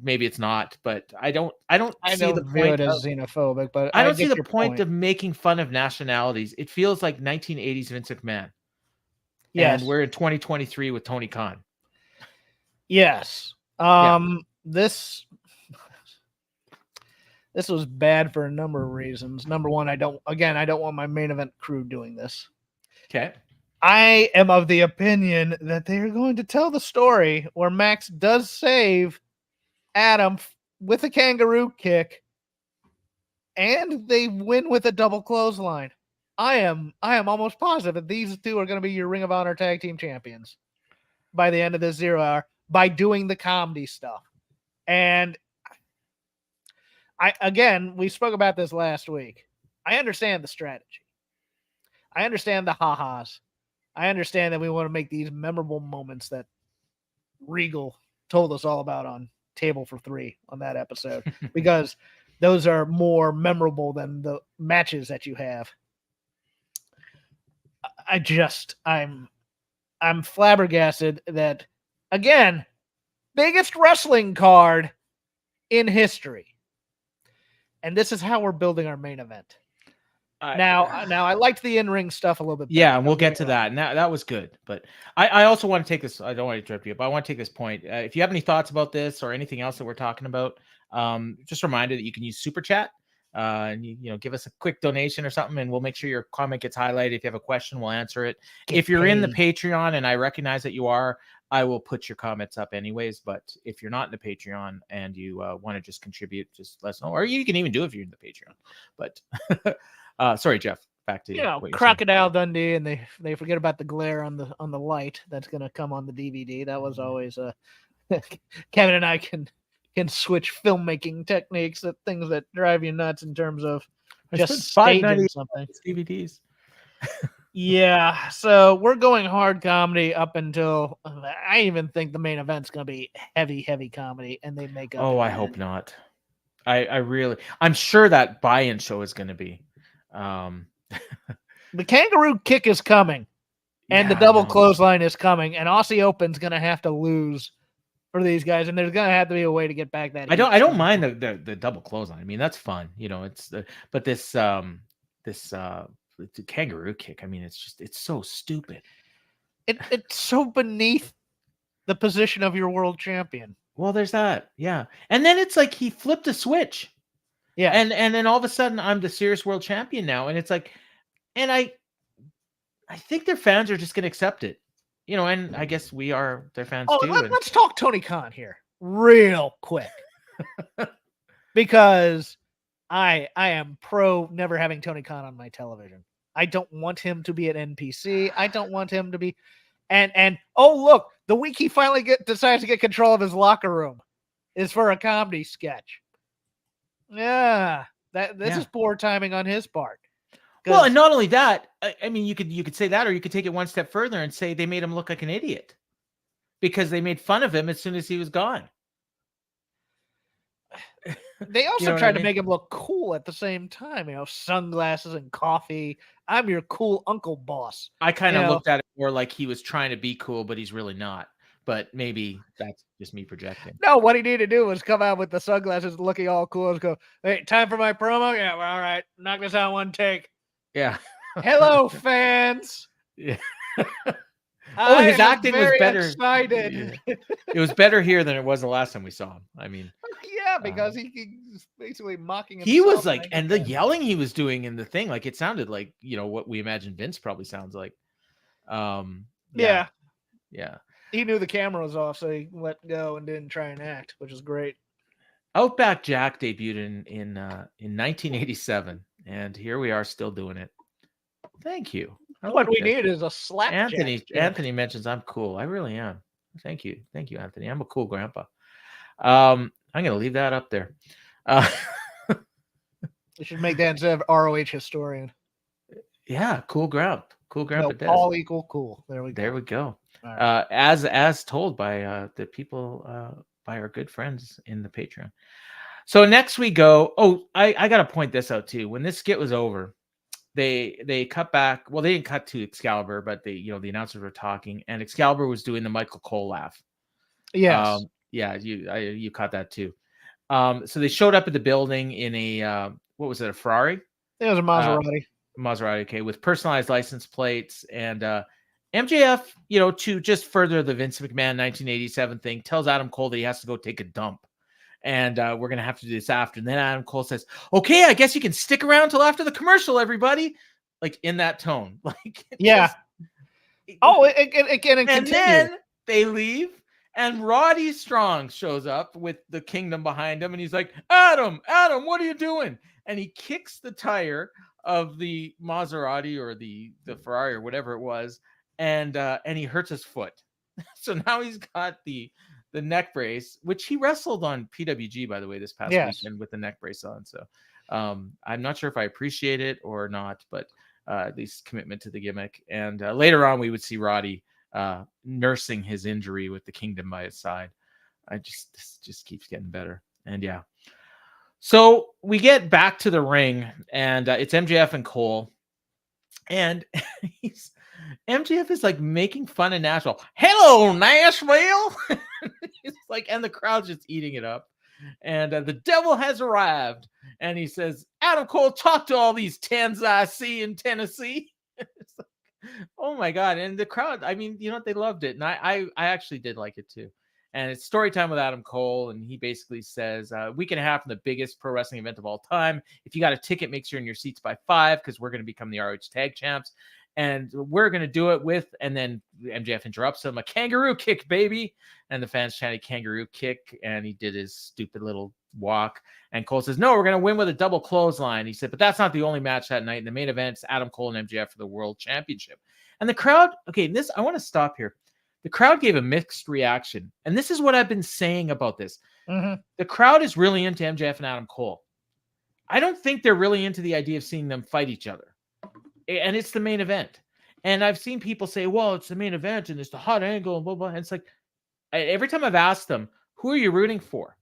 Maybe it's not, but I don't see the point as xenophobic, but I don't see the point of making fun of nationalities. It feels like 1980s Vince McMahon. Yes. And we're in 2023 with Tony Khan. Yes. This was bad for a number of reasons. Number one, I don't want my main event crew doing this. Okay. I am of the opinion that they are going to tell the story where Max does save Adam with a kangaroo kick and they win with a double clothesline. I am almost positive that these two are going to be your Ring of Honor tag team champions by the end of this 0 hour by doing the comedy stuff. And we spoke about this last week. I understand the strategy. I understand the ha-has. I understand that we want to make these memorable moments that Regal told us all about on Table for 3 on that episode, because those are more memorable than the matches that you have. I'm flabbergasted that, again, biggest wrestling card in history. And this is how we're building our main event. Now I liked the in-ring stuff a little bit better. Yeah, and we'll get to that. And that was good. But I also want to take this. I don't want to interrupt you, but I want to take this point. If you have any thoughts about this or anything else that we're talking about, just a reminder that you can use Super Chat. and you give us a quick donation or something, and we'll make sure your comment gets highlighted. If you have a question, we'll answer it. If you're in the Patreon, and I recognize that you are, I will put your comments up anyways. But if you're not in the Patreon and you want to just contribute, just let us know. Or you can even do it if you're in the Patreon. But sorry, Jeff, back to you. Crocodile Dundee, and they forget about the glare on the light that's going to come on the DVD. That was always Kevin and I can switch filmmaking techniques, that things that drive you nuts in terms of just staging something. DVDs. Yeah, so we're going hard comedy up until I even think the main event's going to be heavy comedy, and they make up. Oh, I hope not. I'm sure that buy-in show is going to be. The kangaroo kick is coming, and the double clothesline is coming, and Aussie Open's going to have to lose for these guys, and there's going to have to be a way to get back that. I don't mind the double clothesline. I mean, that's fun, it's but this the kangaroo kick, I mean, it's so stupid. It's so beneath the position of your world champion. Well, there's that. Yeah. And then it's like he flipped a switch. Yeah. And then all of a sudden I'm the serious world champion now. And it's like, and I think their fans are just going to accept it, and I guess we are their fans too. Let's talk Tony Khan here real quick. Because I am pro never having Tony Khan on my television. I don't want him to be an NPC. I don't want him to be, and oh look, the week he finally decides to get control of his locker room is for a comedy sketch. Yeah, this is poor timing on his part. Well, and not only that, I mean, you could say that, or you could take it one step further and say they made him look like an idiot because they made fun of him as soon as he was gone. They also tried to make him look cool at the same time, sunglasses and coffee. I'm your cool uncle boss. I kind of looked at it more like he was trying to be cool, but he's really not. But maybe that's just me projecting. No, what he needed to do was come out with the sunglasses looking all cool and go, hey, time for my promo? Yeah, well, all right. Knock this out one take. Yeah. Hello, fans. Yeah. His acting was better. Excited. Yeah. It was better here than it was the last time we saw him. I mean, yeah, because he's basically mocking himself. He was like, and the yelling he was doing in the thing, like it sounded like what we imagine Vince probably sounds like. Yeah. He knew the camera was off, so he let go and didn't try and act, which is great. Outback Jack debuted in 1987, and here we are still doing it. Thank you. What we need is a slap. Anthony mentions I'm cool. I really am. Thank you, Anthony. I'm a cool grandpa. I'm gonna leave that up there. We should make that instead of ROH historian. Yeah, cool grandpa. All equal cool. There we go. Right. As told by the people, by our good friends in the Patreon. So next we go. Oh, I got to point this out too. When this skit was over, they cut back. Well, they didn't cut to Excalibur, but the announcers were talking, and Excalibur was doing the Michael Cole laugh. Yes. You caught that too. So they showed up at the building in a what was it? A Ferrari? It was a Maserati. Maserati, okay, with personalized license plates, and MJF, to just further the Vince McMahon 1987 thing, tells Adam Cole that he has to go take a dump, and we're gonna have to do this after. And then Adam Cole says, "Okay, I guess you can stick around till after the commercial, everybody." Like in that tone, like yeah. It can and continue. Then they leave, and Roddy Strong shows up with the Kingdom behind him, and he's like, Adam, what are you doing?" And he kicks the tire of the Maserati or the Ferrari or whatever it was, and he hurts his foot. So now he's got the neck brace, which he wrestled on PWG, by the way, this past weekend with the neck brace on. So I'm not sure if I appreciate it or not, but at least commitment to the gimmick. And later on, we would see Roddy nursing his injury with the Kingdom by his side. This just keeps getting better. And yeah. So we get back to the ring, and it's MJF and Cole, and MJF is like making fun of Nashville. Hello, Nashville. It's like, and the crowd's just eating it up. And the devil has arrived, and he says, Adam Cole, talk to all these tens I see in Tennessee. It's like, oh my God. And the crowd, I mean, they loved it. And I actually did like it too. And it's story time with Adam Cole. And he basically says, week and a half from the biggest pro wrestling event of all time. If you got a ticket, make sure you're in your seats by 5 because we're going to become the ROH tag champs. And we're going to do it with, and then MJF interrupts him, a kangaroo kick, baby. And the fans chanted kangaroo kick. And he did his stupid little walk. And Cole says, no, we're going to win with a double clothesline. He said, but that's not the only match that night. In the main event, it's Adam Cole and MJF for the world championship. And the crowd, okay, I want to stop here. The crowd gave a mixed reaction. And this is what I've been saying about this. Mm-hmm. The crowd is really into MJF and Adam Cole. I don't think they're really into the idea of seeing them fight each other. And it's the main event. And I've seen people say, well, it's the main event and it's the hot angle and blah, blah. And it's like, every time I've asked them, who are you rooting for?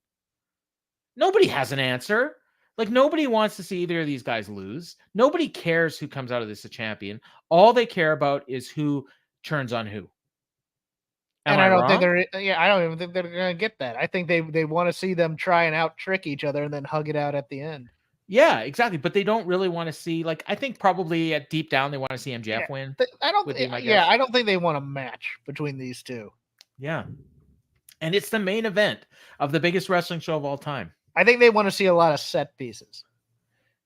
Nobody has an answer. Like, nobody wants to see either of these guys lose. Nobody cares who comes out of this a champion. All they care about is who turns on who. And I don't think I don't even think they're going to get that. I think they want to see them try and out trick each other and then hug it out at the end. Yeah, exactly. But they don't really want to see, like, I think probably at deep down they want to see MJF win. I don't think they want a match between these two. Yeah. And it's the main event of the biggest wrestling show of all time. I think they want to see a lot of set pieces.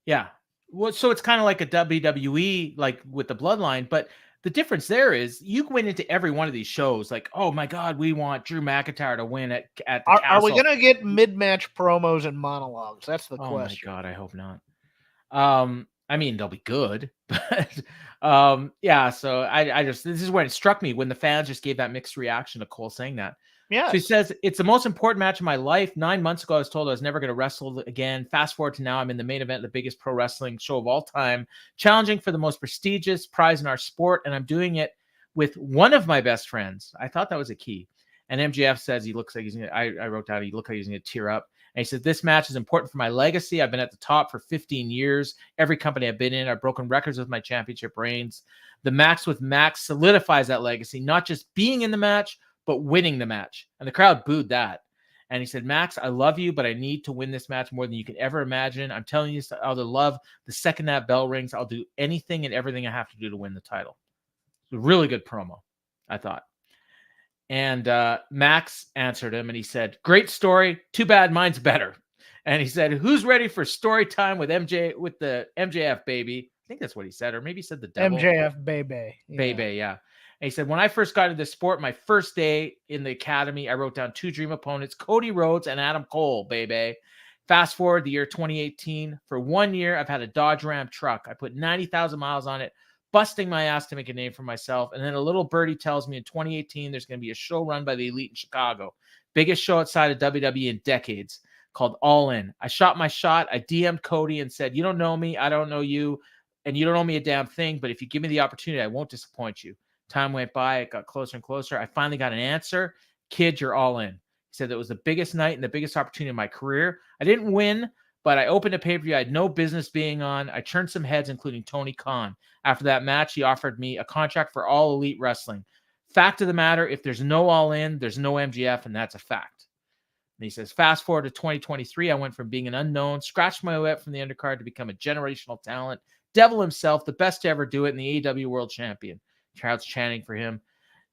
Yeah. Well, so it's kind of like a WWE, like with the Bloodline, but the difference there is you went into every one of these shows like, oh my God, we want Drew McIntyre to win at the Castle. Are we going to get mid-match promos and monologues? That's the question. Oh my God, I hope not. I mean, they'll be good, but yeah. So I just, this is when it struck me when the fans just gave that mixed reaction to Cole saying that. Yeah. So he says, it's the most important match of my life. 9 months ago, I was told I was never going to wrestle again. Fast forward to now, I'm in the main event of the biggest pro wrestling show of all time, challenging for the most prestigious prize in our sport. And I'm doing it with one of my best friends. I thought that was a key. And MJF says he looks like he's going to, I wrote down, he looked like he's going to tear up. And he said, this match is important for my legacy. I've been at the top for 15 years. Every company I've been in, I've broken records with my championship reigns. The match with Max solidifies that legacy, not just being in the match, but winning the match. And the crowd booed that. And he said, Max, I love you, but I need to win this match more than you can ever imagine. I'm telling you, out of love, the second that bell rings, I'll do anything and everything I have to do to win the title. It's a really good promo, I thought. And Max answered him and he said, great story. Too bad mine's better. And he said, who's ready for story time with the MJF baby? I think that's what he said. Or maybe he said the devil. MJF baby. Baby, yeah. And he said, when I first got into the sport, my first day in the academy, I wrote down 2 dream opponents, Cody Rhodes and Adam Cole, baby. Fast forward the year 2018. For 1 year, I've had a Dodge Ram truck. I put 90,000 miles on it, busting my ass to make a name for myself. And then a little birdie tells me in 2018, there's going to be a show run by the Elite in Chicago. Biggest show outside of WWE in decades, called Allin. I shot my shot. I DM'd Cody and said, you don't know me. I don't know you. And you don't owe me a damn thing. But if you give me the opportunity, I won't disappoint you. Time went by. It got closer and closer. I finally got an answer. Kid, you're all in. He said that was the biggest night and the biggest opportunity in my career. I didn't win, but I opened a pay-per-view I had no business being on. I turned some heads, including Tony Khan. After that match, he offered me a contract for All Elite Wrestling. Fact of the matter, if there's no All In, there's no MJF, and that's a fact. And he says, fast forward to 2023, I went from being an unknown, scratched my way up from the undercard to become a generational talent. Devil himself, the best to ever do it, and the AEW World Champion. Crowd's chanting for him.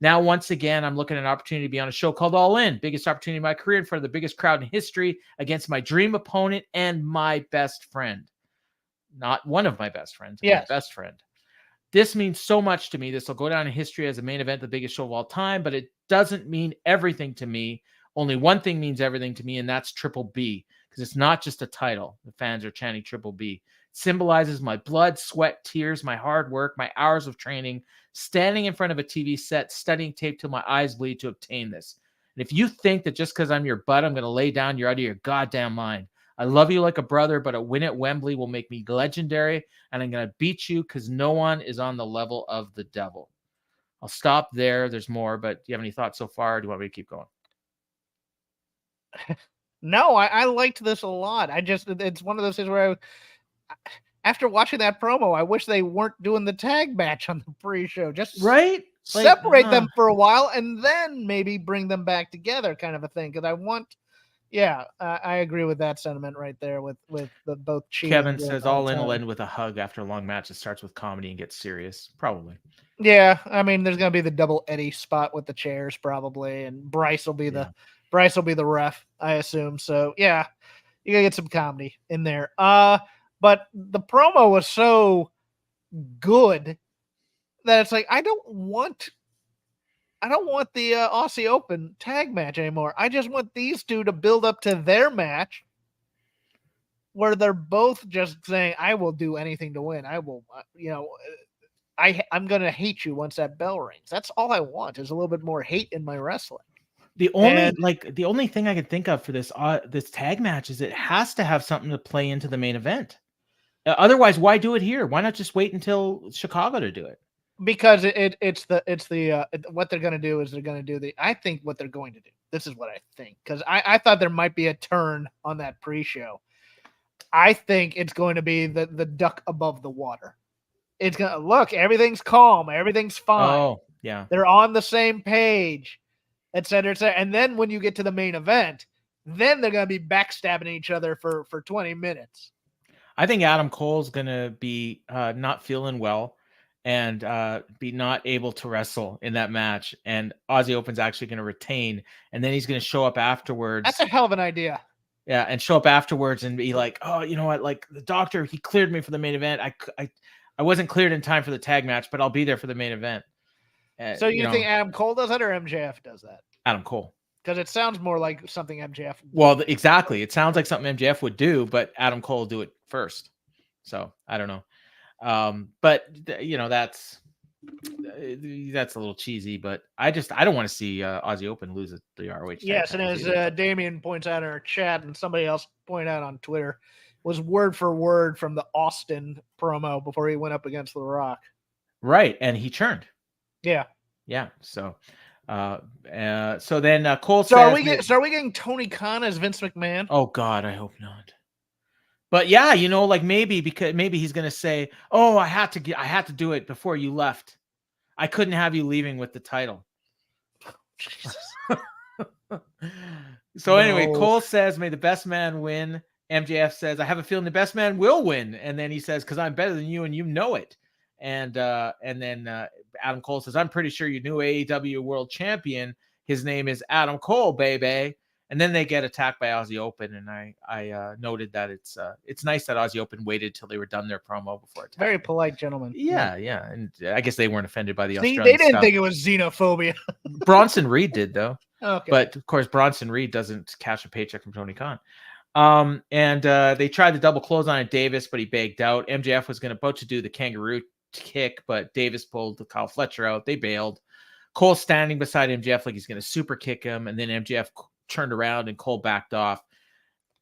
Now, once again, I'm looking at an opportunity to be on a show called All In. Biggest opportunity in my career in front of the biggest crowd in history against my dream opponent and my best friend. Not one of my best friends, my best friend. This means so much to me. This will go down in history as a main event, the biggest show of all time, but it doesn't mean everything to me. Only one thing means everything to me, and that's Triple B, because it's not just a title. The fans are chanting Triple B. Symbolizes my blood, sweat, tears, my hard work, my hours of training, standing in front of a TV set, studying tape till my eyes bleed to obtain this. And if you think that just because I'm your butt, I'm going to lay down, you're out of your goddamn mind. I love you like a brother, but a win at Wembley will make me legendary, and I'm going to beat you because no one is on the level of the devil. I'll stop there. There's more, but do you have any thoughts so far, or do you want me to keep going? No, I liked this a lot. It's one of those things where after watching that promo, I wish they weren't doing the tag match on the pre-show. Just right, separate them for a while and then maybe bring them back together, kind of a thing. Because I agree with that sentiment right there. With the both. Kevin says All In will end with a hug after a long match. It starts with comedy and gets serious, probably. Yeah, I mean, there's gonna be the double Eddie spot with the chairs, probably, and Bryce will be the Bryce will be the ref, I assume. So yeah, you gotta get some comedy in there. But the promo was so good that it's like I don't want the Aussie Open tag match anymore. I just want these two to build up to their match where they're both just saying, I will do anything to win. I will, I'm going to hate you once that bell rings. That's all I want is a little bit more hate in my wrestling. The only thing I could think of for this tag match is it has to have something to play into the main event. Otherwise, why do it here? Why not just wait until Chicago to do it? Because it's what they're going to do is they're going to do I think what they're going to do. This is what I think. Because I thought there might be a turn on that pre-show. I think it's going to be the duck above the water. It's going to look, everything's calm. Everything's fine. Oh, yeah. They're on the same page, et cetera, et cetera. And then when you get to the main event, then they're going to be backstabbing each other for 20 minutes. I think Adam Cole's going to be not feeling well and be not able to wrestle in that match. And Aussie Open's actually going to retain. And then he's going to show up afterwards. That's a hell of an idea. Yeah, and show up afterwards and be like, oh, you know what? Like the doctor, he cleared me for the main event. I wasn't cleared in time for the tag match, but I'll be there for the main event. So you think Adam Cole does that or MJF does that? Adam Cole. Because it sounds more like something MJF would do. Well, exactly. It sounds like something MJF would do, but Adam Cole will do it first. So I don't know. But that's a little cheesy, but I don't want to see Aussie Open lose the ROH. Yes, and as Damien points out in our chat, and somebody else pointed out on Twitter, was word for word from the Austin promo before he went up against The Rock. Right, and he churned. Yeah. So, so then Cole so says, are we getting Tony Khan as Vince McMahon? Oh God, I hope not. But yeah, like maybe he's gonna say, "Oh, I had to do it before you left. I couldn't have you leaving with the title." So anyway, Cole says, "May the best man win." MJF says, "I have a feeling the best man will win," and then he says, "Because I'm better than you, and you know it." And then Adam Cole says, "I'm pretty sure you knew AEW World Champion. His name is Adam Cole, baby." And then they get attacked by Aussie Open, and I noted that it's nice that Aussie Open waited till they were done their promo before attacking. Very polite gentleman. Yeah, and I guess they weren't offended by the Australian they didn't stuff. think it was xenophobia. Bronson Reed did though. Okay. But of course, Bronson Reed doesn't cash a paycheck from Tony Khan. And they tried to double close on Davis, but he bagged out. MJF was about to do the kangaroo kick, but Davis pulled the Kyle Fletcher out. They bailed. Cole standing beside MJF like he's going to super kick him, and then MJF turned around and Cole backed off.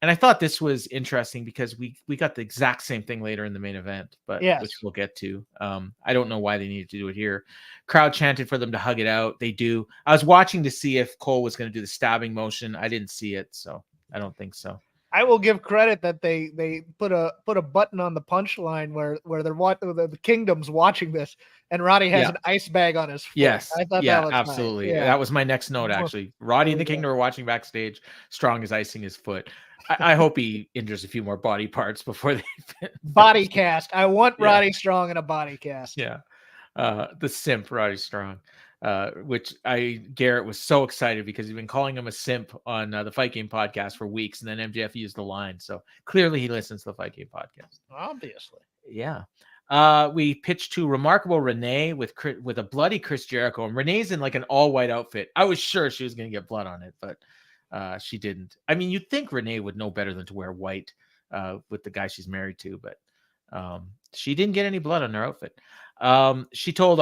And I thought this was interesting because we got the exact same thing later in the main event, but which we'll get to. I don't know why they needed to do it here. Crowd chanted for them to hug it out. They do. I was watching to see if Cole was going to do the stabbing motion. I didn't see it, so I don't think so. I will give credit that they put a button on the punchline where the Kingdom's watching this, and Roddy has an ice bag on his foot. Yes, I thought that was absolutely. Nice. Yeah. That was my next note actually. Roddy and the Kingdom are watching backstage. Strong is icing his foot. I hope he injures a few more body parts before they body cast. I want Roddy Strong in a body cast. Yeah, the simp Roddy Strong. Which Garrett was so excited because he's been calling him a simp on the Fight Game podcast for weeks, and then MJF used the line, so clearly he listens to the Fight Game podcast. Obviously, yeah. We pitched to Remarkable Renee with a bloody Chris Jericho, and Renee's in like an all white outfit. I was sure she was going to get blood on it, but she didn't. I mean, you'd think Renee would know better than to wear white with the guy she's married to, but she didn't get any blood on her outfit. She told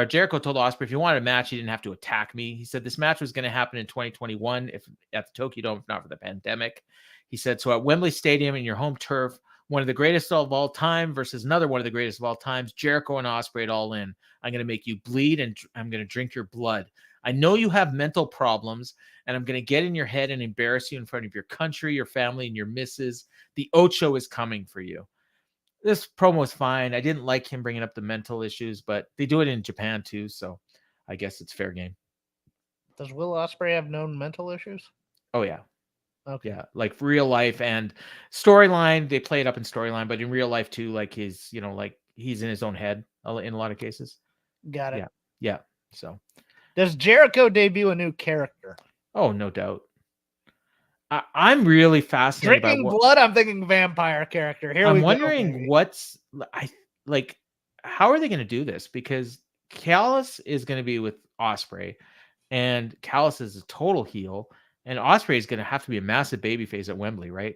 Jericho told Ospreay, if you wanted a match, you didn't have to attack me. He said this match was going to happen in 2021 if at the Tokyo Dome, if not for the pandemic. He said, so at Wembley Stadium in your home turf, one of the greatest of all time versus another one of the greatest of all times, Jericho and Ospreay at All In. I'm going to make you bleed and I'm going to drink your blood. I know you have mental problems, and I'm going to get in your head and embarrass you in front of your country, your family, and your missus. The Ocho is coming for you. This promo is fine. I didn't like him bringing up the mental issues, but they do it in Japan too, so I guess it's fair game. Does Will Ospreay have known mental issues? Oh, yeah. Okay. Yeah, like real life and storyline. They play it up in storyline, but in real life too, like he's, like he's in his own head in a lot of cases. Got it. Yeah. So, does Jericho debut a new character? Oh, no doubt. I'm really fascinated by Drinking blood. I'm thinking vampire character. Here I'm we go. wondering how are they going to do this? Because Callis is going to be with Osprey, and Callis is a total heel, and Osprey is going to have to be a massive babyface at Wembley, right?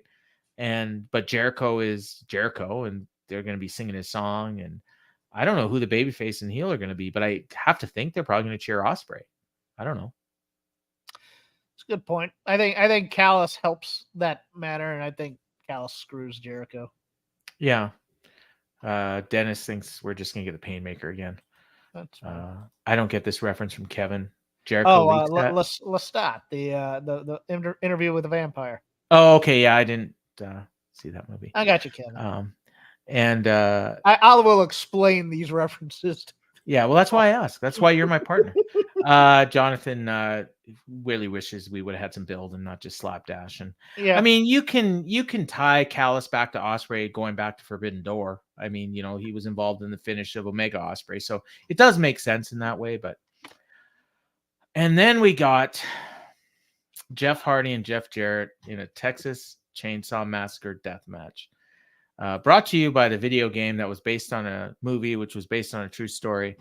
But Jericho is Jericho, and they're going to be singing his song, and I don't know who the babyface and heel are going to be, but I have to think they're probably going to cheer Osprey. I don't know. It's a good point. I think Callis helps that matter, and I think Callis screws Jericho. Yeah. Dennis thinks we're just gonna get the Painmaker again. That's fine. I don't get this reference from Kevin. Jericho. Lestat, the interview with the vampire. Oh, okay. Yeah, I didn't see that movie. I got you, Kevin. I will explain these references. Yeah, well, that's why I asked. That's why you're my partner. Jonathan really wishes we would have had some build and not just slapdash. And yeah, I mean, you can tie Callis back to Osprey going back to Forbidden Door. I mean, he was involved in the finish of Omega Osprey, so it does make sense in that way. And then we got Jeff Hardy and Jeff Jarrett in a Texas Chainsaw Massacre death match. Brought to you by the video game that was based on a movie, which was based on a true story.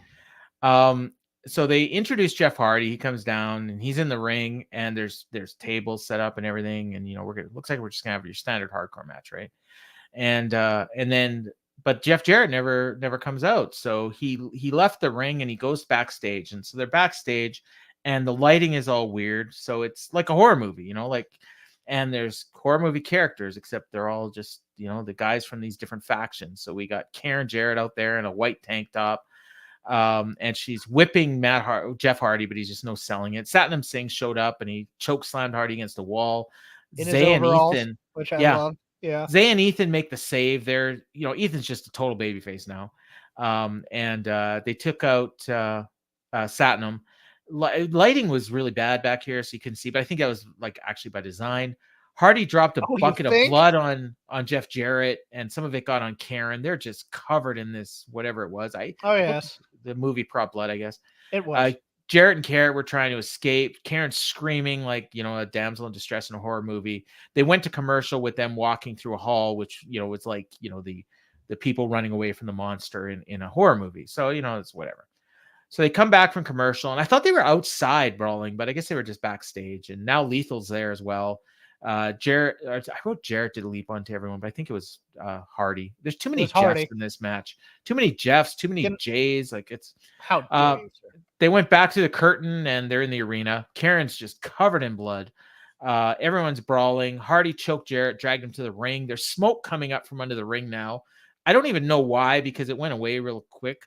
So they introduced Jeff Hardy. He comes down and he's in the ring, and there's tables set up and everything. And looks like we're just gonna have your standard hardcore match, right? But Jeff Jarrett never comes out. So he left the ring and he goes backstage. And so they're backstage, and the lighting is all weird. So it's like a horror movie, and there's horror movie characters, except they're all just, the guys from these different factions. So we got Karen Jarrett out there in a white tank top. And she's whipping Jeff Hardy, but he's just no selling it. Satnam Singh showed up and he choke slammed Hardy against the wall. Zay and Ethan, which I love. Yeah. Zay and Ethan make the save. They're, Ethan's just a total babyface now. They took out Satnam. Lighting was really bad back here, so you couldn't see, but I think that was actually by design. Hardy dropped a bucket of blood on Jeff Jarrett, and some of it got on Karen. They're just covered in this, whatever it was. Yes. The movie prop blood, I guess. It was. Jarrett and Karen were trying to escape. Karen's screaming like, a damsel in distress in a horror movie. They went to commercial with them walking through a hall, which, was like, the people running away from the monster in a horror movie. So, it's whatever. So they come back from commercial, and I thought they were outside brawling, but I guess they were just backstage. And now Lethal's there as well. Jarrett, I wrote Jarrett did a leap onto everyone, but I think it was Hardy. There's too many Jeffs in this match. Too many Jeffs, too many Jays. Like it's how they went back to the curtain and they're in the arena. Karen's just covered in blood. Everyone's brawling. Hardy choked Jarrett, dragged him to the ring. There's smoke coming up from under the ring now. I don't even know why, because it went away real quick.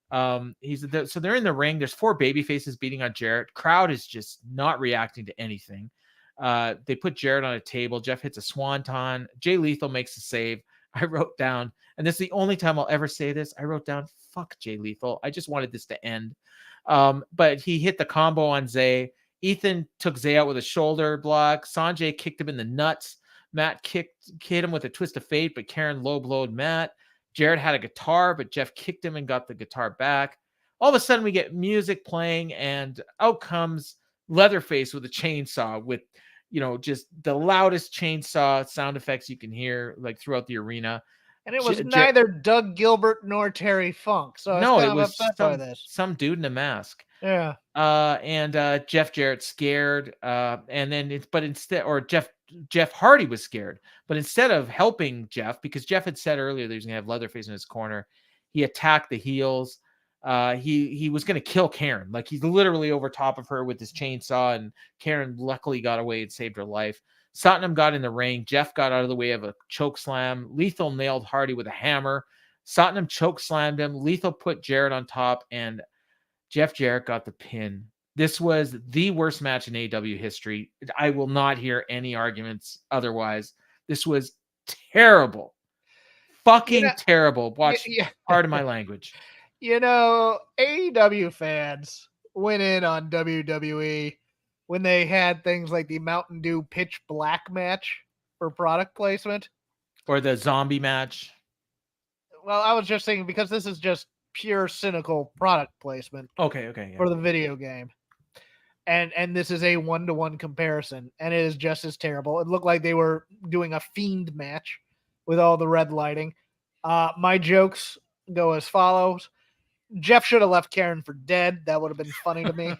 So they're in the ring. There's 4 baby faces beating on Jarrett. Crowd is just not reacting to anything. They put Jarrett on a table. Jeff hits a swanton. Jay Lethal makes a save. I wrote down, and this is the only time I'll ever say this, I wrote down, fuck Jay Lethal. I just wanted this to end. But he hit the combo on Zay. Ethan took Zay out with a shoulder block. Sanjay kicked him in the nuts. Matt hit him with a twist of fate, but Karen low-blowed Matt. Jarrett had a guitar, but Jeff kicked him and got the guitar back. All of a sudden, we get music playing, and out comes Leatherface with a chainsaw with, just the loudest chainsaw sound effects you can hear, throughout the arena. And it was neither Doug Gilbert nor Terry Funk. So it was some dude in a mask. Yeah. And Jeff Jarrett scared. Jeff Hardy was scared. But instead of helping Jeff, because Jeff had said earlier that he was going to have Leatherface in his corner, he attacked the heels. He was going to kill Karen. He's literally over top of her with his chainsaw, and Karen luckily got away and saved her life. Satnam got in the ring. Jeff got out of the way of a choke slam. Lethal nailed Hardy with a hammer. Satnam choke slammed him. Lethal put Jarrett on top, and Jeff Jarrett got the pin. This was the worst match in AEW history. I will not hear any arguments otherwise. This was terrible. Fucking terrible. Watch part of my language. AEW fans went in on WWE when they had things like the Mountain Dew Pitch Black match for product placement. Or the zombie match. Well, I was just thinking, because this is just pure cynical product placement. Okay. Yeah. For the video game. And this is a 1-to-1 comparison, and it is just as terrible. It looked like they were doing a Fiend match with all the red lighting. My jokes go as follows. Jeff should have left Karen for dead. That would have been funny to me.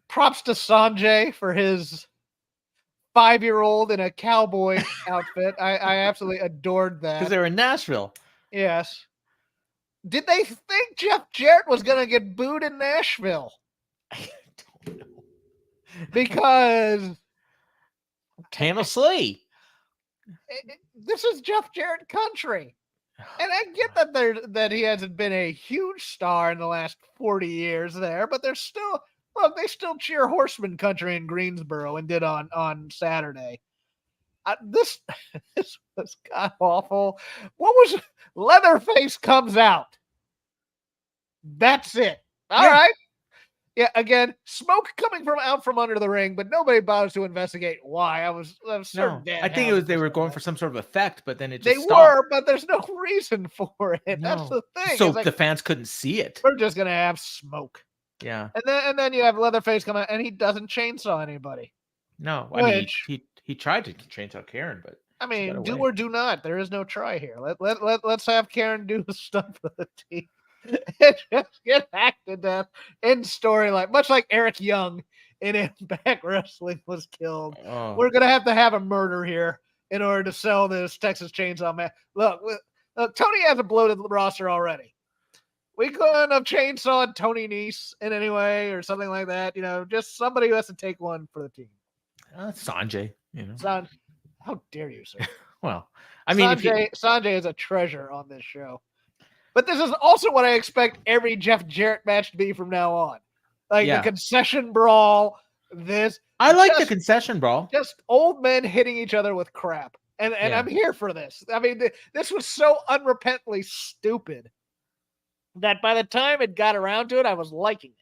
Props to Sanjay for his 5-year-old in a cowboy outfit. I absolutely adored that. Because they were in Nashville. Yes. Did they think Jeff Jarrett was going to get booed in Nashville? I don't know. Because Tano Slee. This is Jeff Jarrett country. And I get that he hasn't been a huge star in the last 40 years there, but they're still, look, they still cheer Horseman country in Greensboro and did on Saturday. This was god awful. What was Leatherface comes out? That's it. All right. Yeah, again, smoke coming out from under the ring, but nobody bothers to investigate why. I was certain. No, I think it was they were going for some sort of effect, but then it just but there's no reason for it. No. That's the thing. So the fans couldn't see it. We're just gonna have smoke. Yeah, and then you have Leatherface come out, and he doesn't chainsaw anybody. No, I mean he tried to chainsaw Karen, but I mean, do or do not. There is no try here. Let's have Karen do the stuff for the team. And just get hacked to death in storyline, much like Eric Young in Impact Wrestling was killed. Oh. We're gonna have a murder here in order to sell this Texas Chainsaw Man. Look, Tony has a bloated roster already. We couldn't have chainsawed Tony Nese in any way or something like that. You know, just somebody who has to take one for the team. Sanjay, you know. How dare you, sir? Well, I mean, Sanjay is a treasure on this show. But this is also what I expect every Jeff Jarrett match to be from now on. Like the concession brawl, I like the concession brawl. Just old men hitting each other with crap. And I'm here for this. I mean, this was so unrepentantly stupid that by the time it got around to it, I was liking it.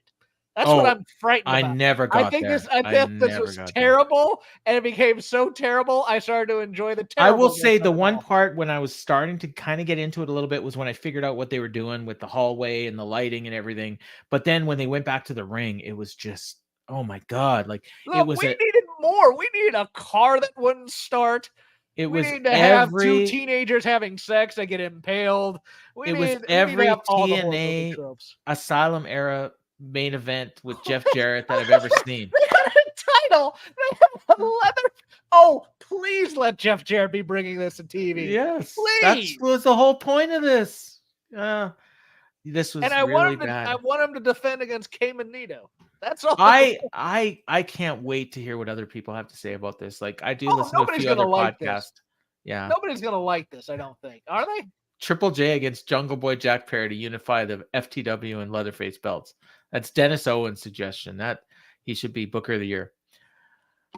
That's what I'm frightened about. I never got there. I think this was terrible, and it became so terrible, I started to enjoy the terrible. I will say the one part when I was starting to kind of get into it a little bit was when I figured out what they were doing with the hallway and the lighting and everything. But then when they went back to the ring, it was just, oh my God. Like, it was. We needed more. We needed a car that wouldn't start. We need to have two teenagers having sex that get impaled. It was every TNA Asylum era main event with Jeff Jarrett that I've ever seen. They had a title. They have a leather. Oh, please let Jeff Jarrett be bringing this to TV. Yes, please. That was the whole point of this. This was really bad. I want him to defend against Cayman Nito. That's all. I can't wait to hear what other people have to say about this. Like, I do listen to a few other podcasts. Yeah, nobody's gonna like this. I don't think. Are they? Triple J against Jungle Boy Jack Perry to unify the FTW and Leatherface belts. That's Dennis Owen's suggestion that he should be Booker of the Year.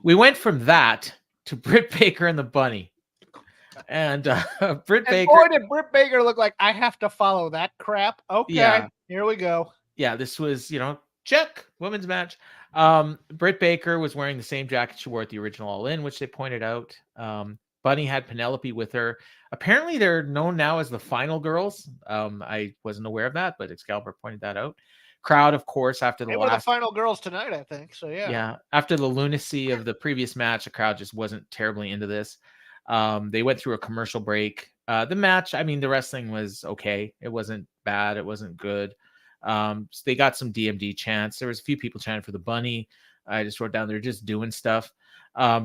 We went from that to Britt Baker and the Bunny. And Britt Baker. Boy, did Britt Baker look like I have to follow that crap. Okay, here we go. Yeah, this was, check, women's match. Britt Baker was wearing the same jacket she wore at the original Allin, which they pointed out. Bunny had Penelope with her. Apparently, they're known now as the Final Girls. I wasn't aware of that, but Excalibur pointed that out. Crowd, of course, after the the Final Girls tonight, I think. So yeah. After the lunacy of the previous match, the crowd just wasn't terribly into this. They went through a commercial break. The match, I mean, the wrestling was okay. It wasn't bad. It wasn't good. So they got some DMD chants. There was a few people chanting for the Bunny. I just wrote down they're just doing stuff.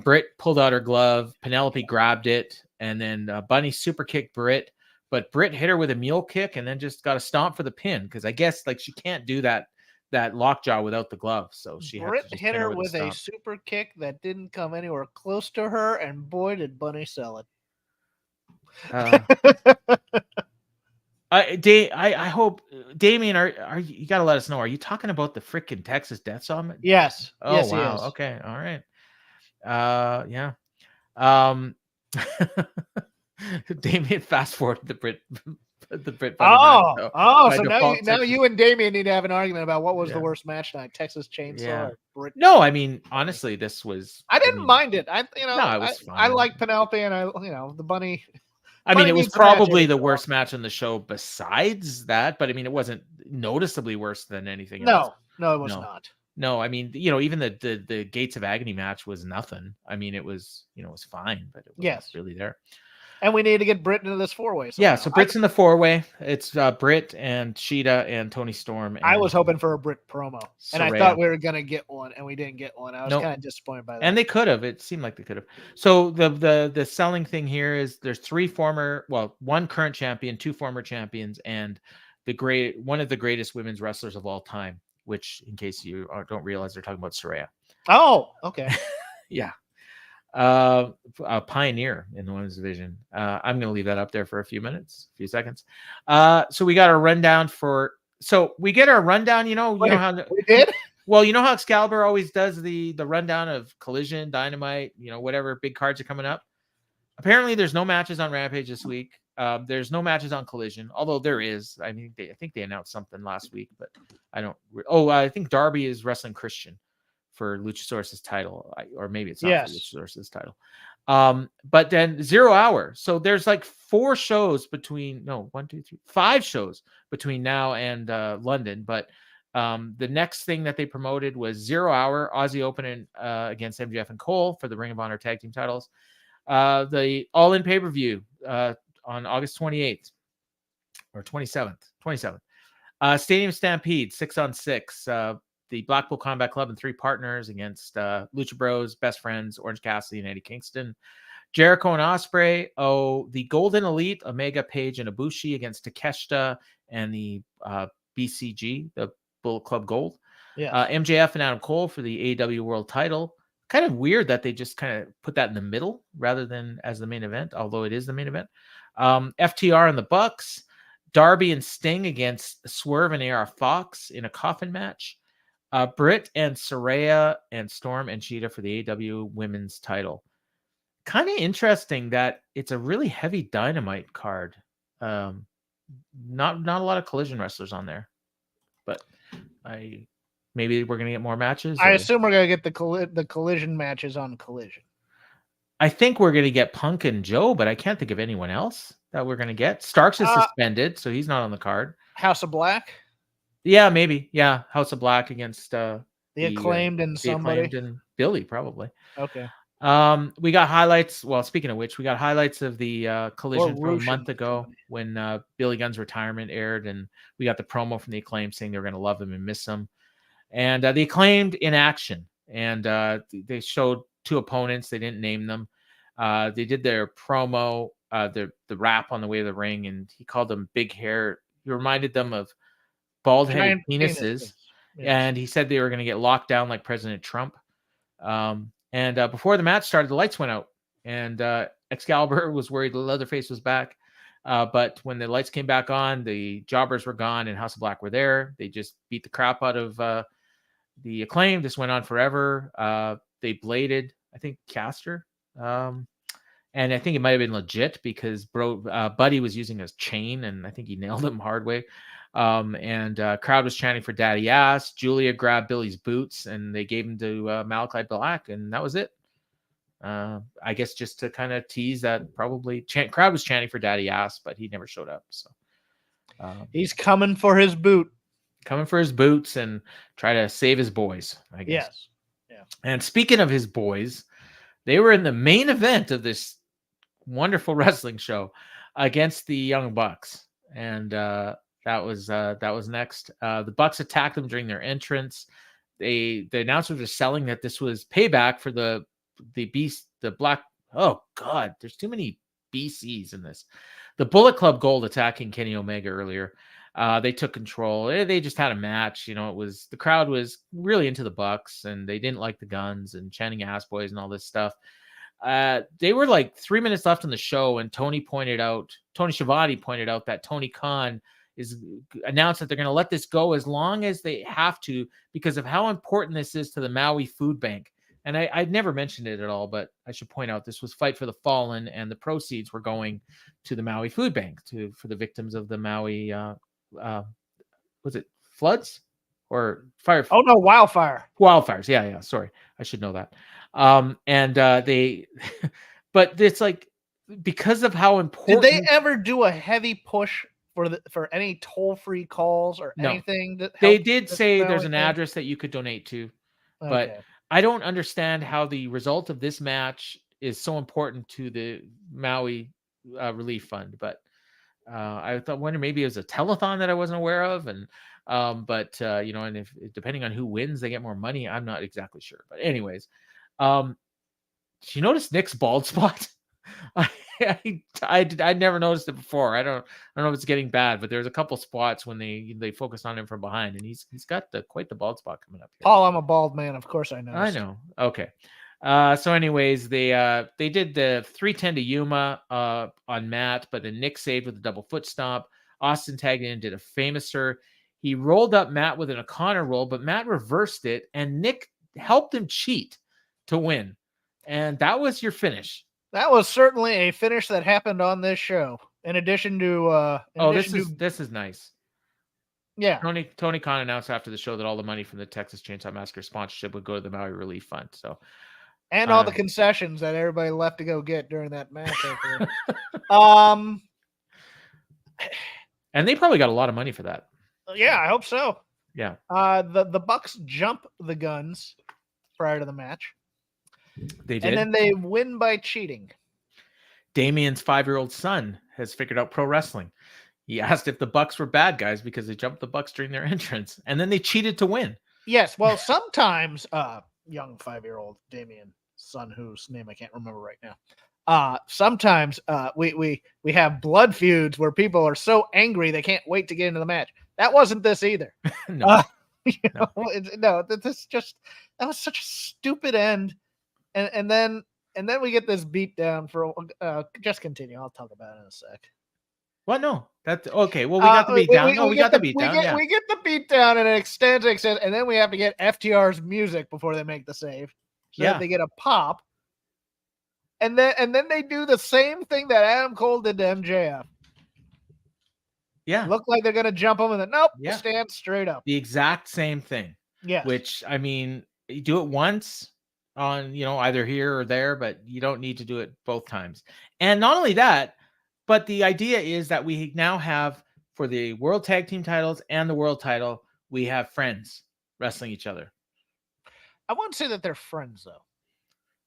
Britt pulled out her glove. Penelope grabbed it, and then Bunny super kicked Britt. But Britt hit her with a mule kick and then just got a stomp for the pin because I guess she can't do that lockjaw without the glove. So Britt hit her with a super kick that didn't come anywhere close to her, and boy, did Bunny sell it. I hope Damien, are you got to let us know? Are you talking about the freaking Texas Death Summit? Yes. Oh yes, wow. Okay. All right. Yeah. Damien, fast forward the Britt. So now you and Damien need to have an argument about what was the worst match tonight, Texas Chainsaw or Britt. No, I mean, honestly, this was. I didn't mind it. It was fine. I like Penelope and the Bunny. I mean, it was probably the worst match on the show besides that, but I mean, it wasn't noticeably worse than anything else. No, it was not. No, I mean, even the Gates of Agony match was nothing. I mean, it was, it was fine, but it wasn't really there. And we need to get Britt into this 4-way. Yeah, so Britt's in the 4-way. It's Britt and Sheeta and Toni Storm. And I was hoping for a Britt promo, and I thought we were going to get one, and we didn't get one. I was kind of disappointed by that. And they could have. It seemed like they could have. So the selling thing here is there's one current champion, 2 former champions, and one of the greatest women's wrestlers of all time, which, in case you don't realize, they're talking about Saraya. Oh, okay. Yeah. A pioneer in the women's division. I'm going to leave that up there for a few seconds. So we got our rundown we get our rundown, you know how we did? Well, you know how Excalibur always does the rundown of Collision, Dynamite, whatever big cards are coming up. Apparently there's no matches on Rampage this week. There's no matches on Collision, although there is. I mean, I think they announced something last week, but I think Darby is wrestling Christian for Luchasaurus's title, or maybe it's not for Luchasaurus's title. But then 0 Hour. So there's like 5 shows between now and London. But the next thing that they promoted was 0 Hour, Aussie Open against MJF and Cole for the Ring of Honor tag team titles. The All-In pay-per-view on August 28th or 27th. Stadium Stampede 6-on-6. The Blackpool Combat Club and 3 partners against Lucha Bros, Best Friends, Orange Cassidy, and Eddie Kingston. Jericho and Ospreay. The Golden Elite, Omega, Page, and Ibushi against Takeshita and the BCG, the Bullet Club Gold. Yeah. MJF and Adam Cole for the AEW World Title. Kind of weird that they just kind of put that in the middle rather than as the main event, although it is the main event. FTR and the Bucks. Darby and Sting against Swerve and AR Fox in a coffin match. Britt and Saraya and Storm and Sheeta for the AEW Women's Title. Kind of interesting that it's a really heavy Dynamite card. Not a lot of Collision wrestlers on there, but maybe we're gonna get more matches. I assume we're gonna get the Collision matches on Collision. I think we're gonna get Punk and Joe, but I can't think of anyone else that we're gonna get. Starks is suspended, so he's not on the card. House of Black. Yeah, maybe. Yeah, House of Black against the Acclaimed and somebody. Acclaimed and Billy, probably. Okay. We got highlights. Well, speaking of which, we got highlights of the Collision from a month ago when Billy Gunn's retirement aired, and we got the promo from the Acclaimed saying they were going to love him and miss him. And the Acclaimed in action, and they showed 2 opponents. They didn't name them. They did their promo, the rap on the way to the ring, and he called them big hair. He reminded them of bald-headed penises. Yes. And he said they were going to get locked down like President Trump. And before the match started, the lights went out, and Excalibur was worried Leatherface was back. But when the lights came back on, the jobbers were gone, and House of Black were there. They just beat the crap out of the Acclaimed. This went on forever. They bladed, I think, Caster. And I think it might have been legit because Buddy was using his chain, and I think he nailed him hard way. And crowd was chanting for Daddy Ass. Julia grabbed Billy's boots and they gave him to Malachi Black, and that was it. I guess just to kind of tease that probably crowd was chanting for Daddy Ass, but he never showed up. So he's coming for his boot. Coming for his boots and try to save his boys, I guess. Yes. Yeah. And speaking of his boys, they were in the main event of this wonderful wrestling show against the Young Bucks. And that was next. The Bucks attacked them during their entrance. The announcers were selling that this was payback for the Black. Oh God, there's too many BCs in this. The Bullet Club Gold attacking Kenny Omega earlier. They took control. They just had a match. The crowd was really into the Bucks, and they didn't like the Guns and chanting ass boys and all this stuff. They were like 3 minutes left in the show, and Tony Schiavone pointed out that Tony Khan is announced that they're going to let this go as long as they have to because of how important this is to the Maui Food Bank. And I'd never mentioned it at all, but I should point out this was Fight for the Fallen, and the proceeds were going to the Maui Food Bank for the victims of the Maui, was it floods or fire? Oh no, wildfires. Yeah. Sorry. I should know that. But it's like, because of how important. Did they ever do a heavy push for any toll-free calls or anything that they did say there's an address that you could donate to, but I don't understand how the result of this match is so important to the Maui relief fund. But I wonder maybe it was a telethon that I wasn't aware of, and and if depending on who wins, they get more money. I'm not exactly sure, but anyways, did you notice Nick's bald spot? I never noticed it before. I don't know if it's getting bad, but there's a couple spots when they focus on him from behind, and he's got quite the bald spot coming up here. Paul, I'm a bald man. Of course I know. I know. Okay. So anyways, they did the 310 to Yuma on Matt, but then Nick saved with a double foot stomp. Austin tagged in and did a famouser. He rolled up Matt with an O'Connor roll, but Matt reversed it, and Nick helped him cheat to win. And that was your finish. That was certainly a finish that happened on this show. In addition to this is nice. Yeah. Tony Khan announced after the show that all the money from the Texas Chainsaw Massacre sponsorship would go to the Maui Relief Fund. So, and all the concessions that everybody left to go get during that match. And they probably got a lot of money for that. Yeah, I hope so. Yeah. The Bucks jump the guns prior to the match. They did. And then they win by cheating. Damien's 5-year-old son has figured out pro wrestling. He asked if the Bucks were bad guys because they jumped the Bucks during their entrance, and then they cheated to win. Yes, well, sometimes young 5-year-old Damien's son, whose name I can't remember right now. Sometimes we have blood feuds where people are so angry they can't wait to get into the match. That wasn't this either. No. That was such a stupid end. And then we get this beat down for just continue. I'll talk about it in a sec. What? No, that's okay. Well, we got the beat down. We got the beat down. We get the beat down, and it extends, and then we have to get FTR's music before they make the save. So that they get a pop, and then they do the same thing that Adam Cole did to MJF. Yeah, look like they're gonna jump him, and then nope, stand straight up. The exact same thing. Yeah, which I mean, you do it once on either here or there, but you don't need to do it both times. And not only that, but the idea is that we now have, for the World Tag Team titles and the World title, we have friends wrestling each other. I wouldn't say that they're friends, though.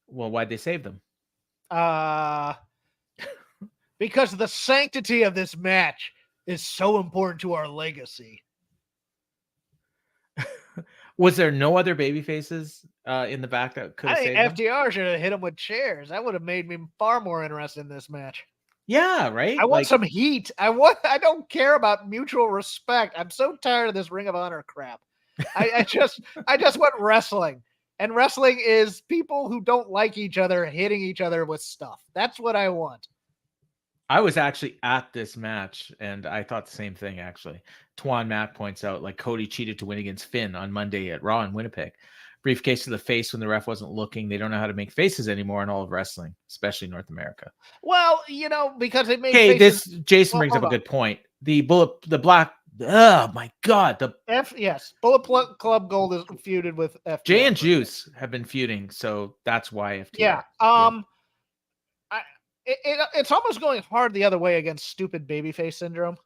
Well, why'd they save them? Because the sanctity of this match is so important to our legacy. Was there no other baby faces in the back that could have saved them? FTR should have hit them with chairs. That would have made me far more interested in this match. Yeah, right? I want some heat. I don't care about mutual respect. I'm so tired of this Ring of Honor crap. I just want wrestling. And wrestling is people who don't like each other hitting each other with stuff. That's what I want. I was actually at this match, and I thought the same thing, actually. Twan Mack points out, like, Cody cheated to win against Finn on Monday at Raw in Winnipeg. Briefcase to the face when the ref wasn't looking. They don't know how to make faces anymore in all of wrestling, especially North America. Well, because they made faces. Jason brings up a good point. The black, oh my God. Bullet Club Gold is feuded with FTR. Jay and Juice have been feuding, so that's why FTR. Yeah. It's almost going hard the other way against stupid babyface syndrome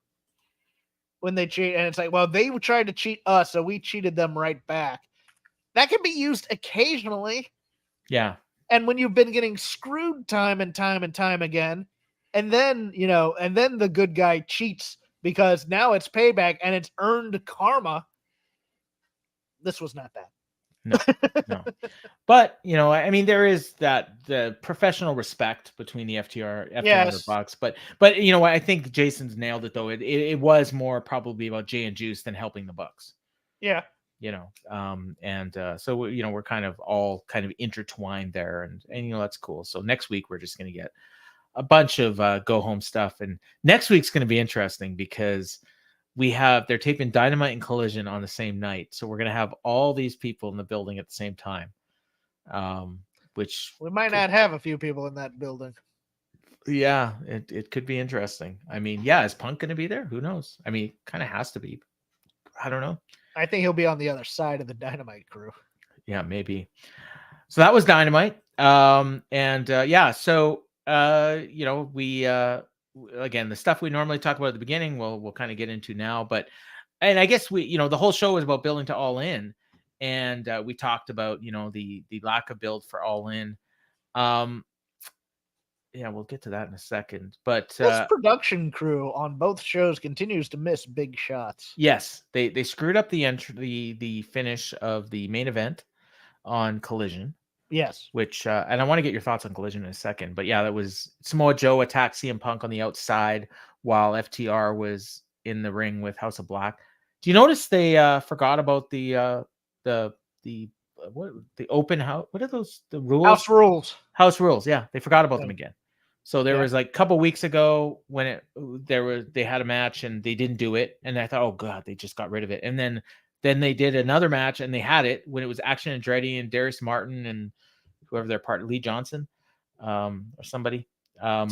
when they cheat, and it's like, well, they tried to cheat us, so we cheated them right back. That can be used occasionally. Yeah. And when you've been getting screwed time and time and time again, and then the good guy cheats because now it's payback and it's earned karma. This was not that. No. But, I mean, there is the professional respect between the FTR and the Bucks. But I think Jason's nailed it, though. It was more probably about Jay and Juice than helping the Bucks. Yeah. So we're kind of all kind of intertwined there, and that's cool. So next week we're just going to get a bunch of go home stuff, and next week's going to be interesting because they're taping Dynamite and Collision on the same night, so we're going to have all these people in the building at the same time, which we might not have a few people in that building. Yeah, it could be interesting. I mean, is Punk going to be there? Who knows? I mean, kind of has to be. I don't know. I think he'll be on the other side of the Dynamite crew. Yeah, maybe. So that was Dynamite. So we again, the stuff we normally talk about at the beginning, we'll kind of get into now. But, and I guess the whole show is about building to All In, and we talked about the lack of build for All In. Yeah, we'll get to that in a second. But this production crew on both shows continues to miss big shots. Yes, they screwed up the finish of the main event on Collision. Yes, which and I want to get your thoughts on Collision in a second. But yeah, that was Samoa Joe attacked CM Punk on the outside while FTR was in the ring with House of Black. Do you notice they forgot about the open house? What are those? The rules? House rules. Yeah, they forgot about them again. So there was like a couple weeks ago when they had a match and they didn't do it, and I thought, oh god, they just got rid of it. And then they did another match and they had it when it was Action Andretti and Darius Martin and whoever their partner, Lee Johnson, or somebody. And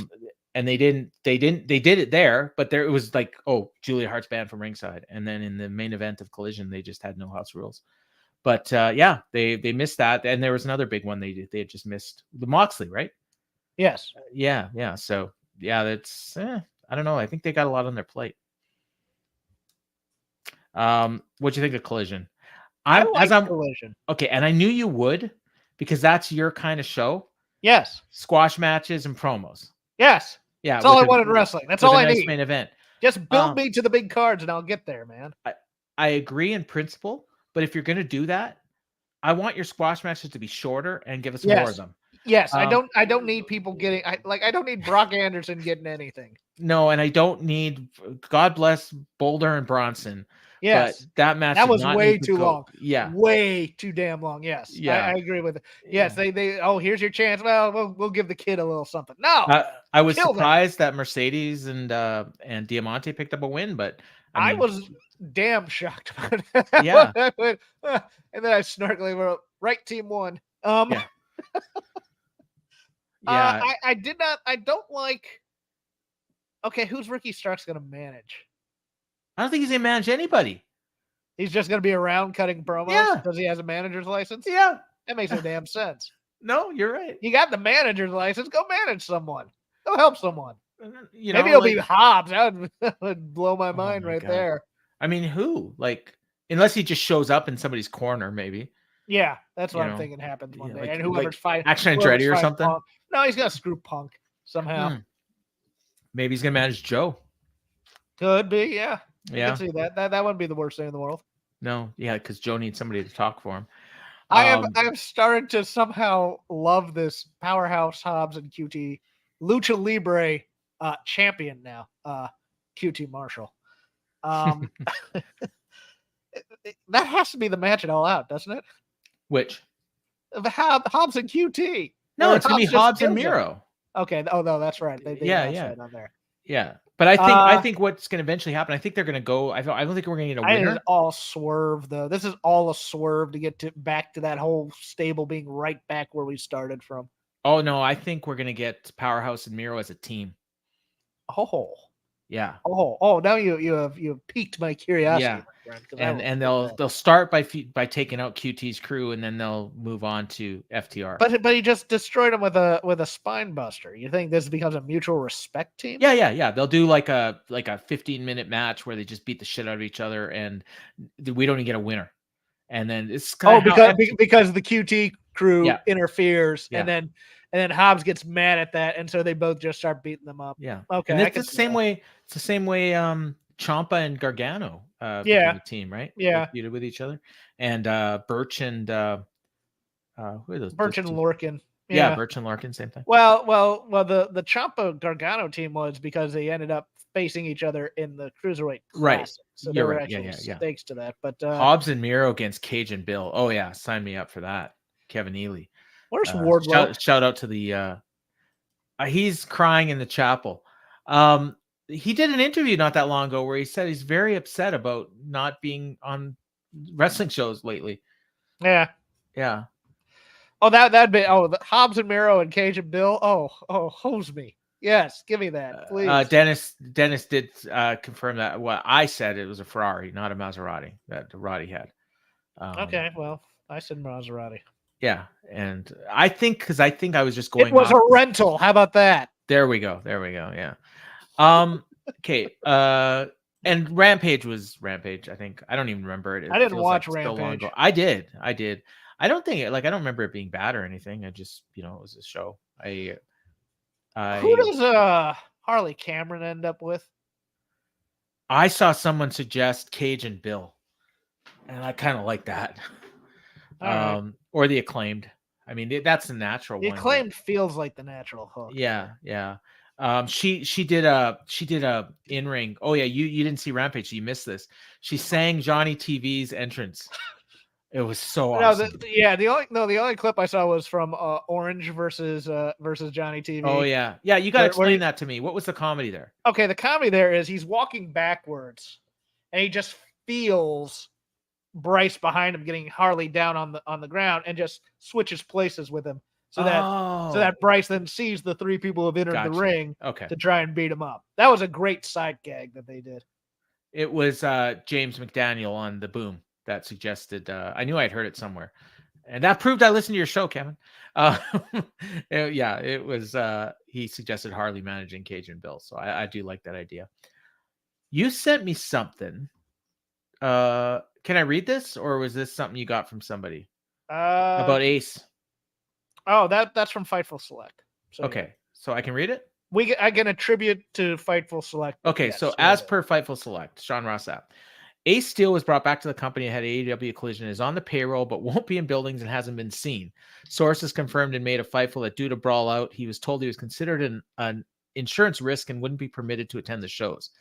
they did it there, but there it was like, oh, Julia Hart's banned from ringside. And then in the main event of Collision, they just had no house rules. But yeah, they missed that. And there was another big one they had just missed, the Moxley, right? Yes. Yeah. So yeah, that's I don't know. I think they got a lot on their plate. What do you think of Collision? I like Collision. Okay, and I knew you would because that's your kind of show. Yes. Squash matches and promos. Yes. Yeah. That's all I wanted in wrestling. That's all I need. Main event. Just build me to the big cards and I'll get there, man. I agree in principle, but if you're going to do that, I want your squash matches to be shorter and give us more of them. Yes, I don't need people getting I don't need Brock Anderson getting anything. No, and I don't need, God bless Boulder and Bronson. Yes, but that match was way too long. Yeah, way too damn long. Yes, yeah, I agree with it. Yes, they here's your chance. Well, we'll give the kid a little something. No, I was surprised that Mercedes and Diamante picked up a win, but I was damn shocked about it. Yeah, and then I snarkily wrote, "Right team won." Yeah. Yeah, I don't like. Okay, who's Ricky Starks going to manage? I don't think he's going to manage anybody. He's just going to be around cutting promos because he has a manager's license? Yeah. That makes no damn sense. No, you're right. You got the manager's license. Go manage someone. Go help someone. Maybe it'll be Hobbs. That would blow my mind right there. I mean, who? Like, unless he just shows up in somebody's corner, maybe. Yeah, that's what I'm thinking happens one day. And whoever's fighting. Action Andretti or something? Punk. No, he's going to screw Punk somehow. Maybe he's going to manage Joe. Could be, yeah. I can see that. That wouldn't be the worst thing in the world. No, yeah, because Joe needs somebody to talk for him. I have started to somehow love this Powerhouse Hobbs and QT Lucha Libre champion now, QT Marshall. That has to be the match at All Out, doesn't it? Which? Hobbs and QT. No, it's going to be Hobbs and Miro. Okay. Oh, no, that's right. They on there. Yeah. But I think what's going to eventually happen, I think they're going to go. I don't think we're going to get a winner. This is all swerve, though. This is all a swerve to get back to that whole stable being right back where we started from. Oh, no. I think we're going to get Powerhouse and Miro as a team. Oh. Yeah. Oh! Now you have piqued my curiosity. Yeah. And they'll start by taking out QT's crew, and then they'll move on to FTR. But he just destroyed him with a spine buster. You think this becomes a mutual respect team? Yeah. They'll do like a 15-minute match where they just beat the shit out of each other, and we don't even get a winner. And then it's because the QT crew interferes, and then Hobbs gets mad at that, and so they both just start beating them up. Yeah. Okay. And it's the same way. It's the same way. Ciampa and Gargano. The team, right? Yeah. They feuded with each other, and Birch and who are those? Birch and Lorcan. Yeah, Birch and Lorcan, same thing. Well, the Ciampa Gargano team was because they ended up facing each other in the Cruiserweight Classic. Right. So there were actual stakes to that. But Hobbs and Miro against Cage and Bill. Oh yeah, sign me up for that. Kevin Ely. Where's Wardlow? Shout out to the he's crying in the chapel. He did an interview not that long ago where he said he's very upset about not being on wrestling shows lately. Yeah. Oh, that'd be the Hobbs and Miro and Cage and Bill. Oh, hose me. Yes, give me that, please. Dennis did confirm that. Well, I said it was a Ferrari, not a Maserati that Roddy had. Okay, well, I said Maserati. Yeah, and I think I was just going. It was a rental. How about that? There we go. Yeah. Okay. And Rampage was Rampage. I think I don't even remember it. I didn't watch Rampage. So long ago. I did. I don't think I don't remember it being bad or anything. I just it was a show. Who does Harley Cameron end up with? I saw someone suggest Cage and Bill, and I kind of like that. Right. Or the Acclaimed. I mean, that's the natural one. The Acclaimed feels like the natural hook. Yeah. She did a in-ring. Oh yeah, you didn't see Rampage, so you missed this. She sang Johnny TV's entrance. It was so awesome. The only clip I saw was from Orange versus Johnny TV. Oh yeah. You got to explain that to me. What was the comedy there? Okay, the comedy there is he's walking backwards and he just feels Bryce behind him getting Harley down on the ground and just switches places with him so that Bryce then sees the three people who have entered the ring to try and beat him up. That was a great side gag that they did. It was James McDaniel on the Boom that suggested. I knew I'd heard it somewhere, and that proved I listened to your show, Kevin. It was. He suggested Harley managing Cage and Bill, so I do like that idea. You sent me something. Can I read this, or was this something you got from somebody about Ace? Oh, that's from Fightful Select. So, okay, so I can read it. I can attribute to Fightful Select. Okay, yes, so as per Fightful Select, Sean Ross app, Ace Steel was brought back to the company ahead of AEW Collision, is on the payroll, but won't be in buildings and hasn't been seen. Sources confirmed and made a Fightful that due to brawl out, he was told he was considered an insurance risk and wouldn't be permitted to attend the shows.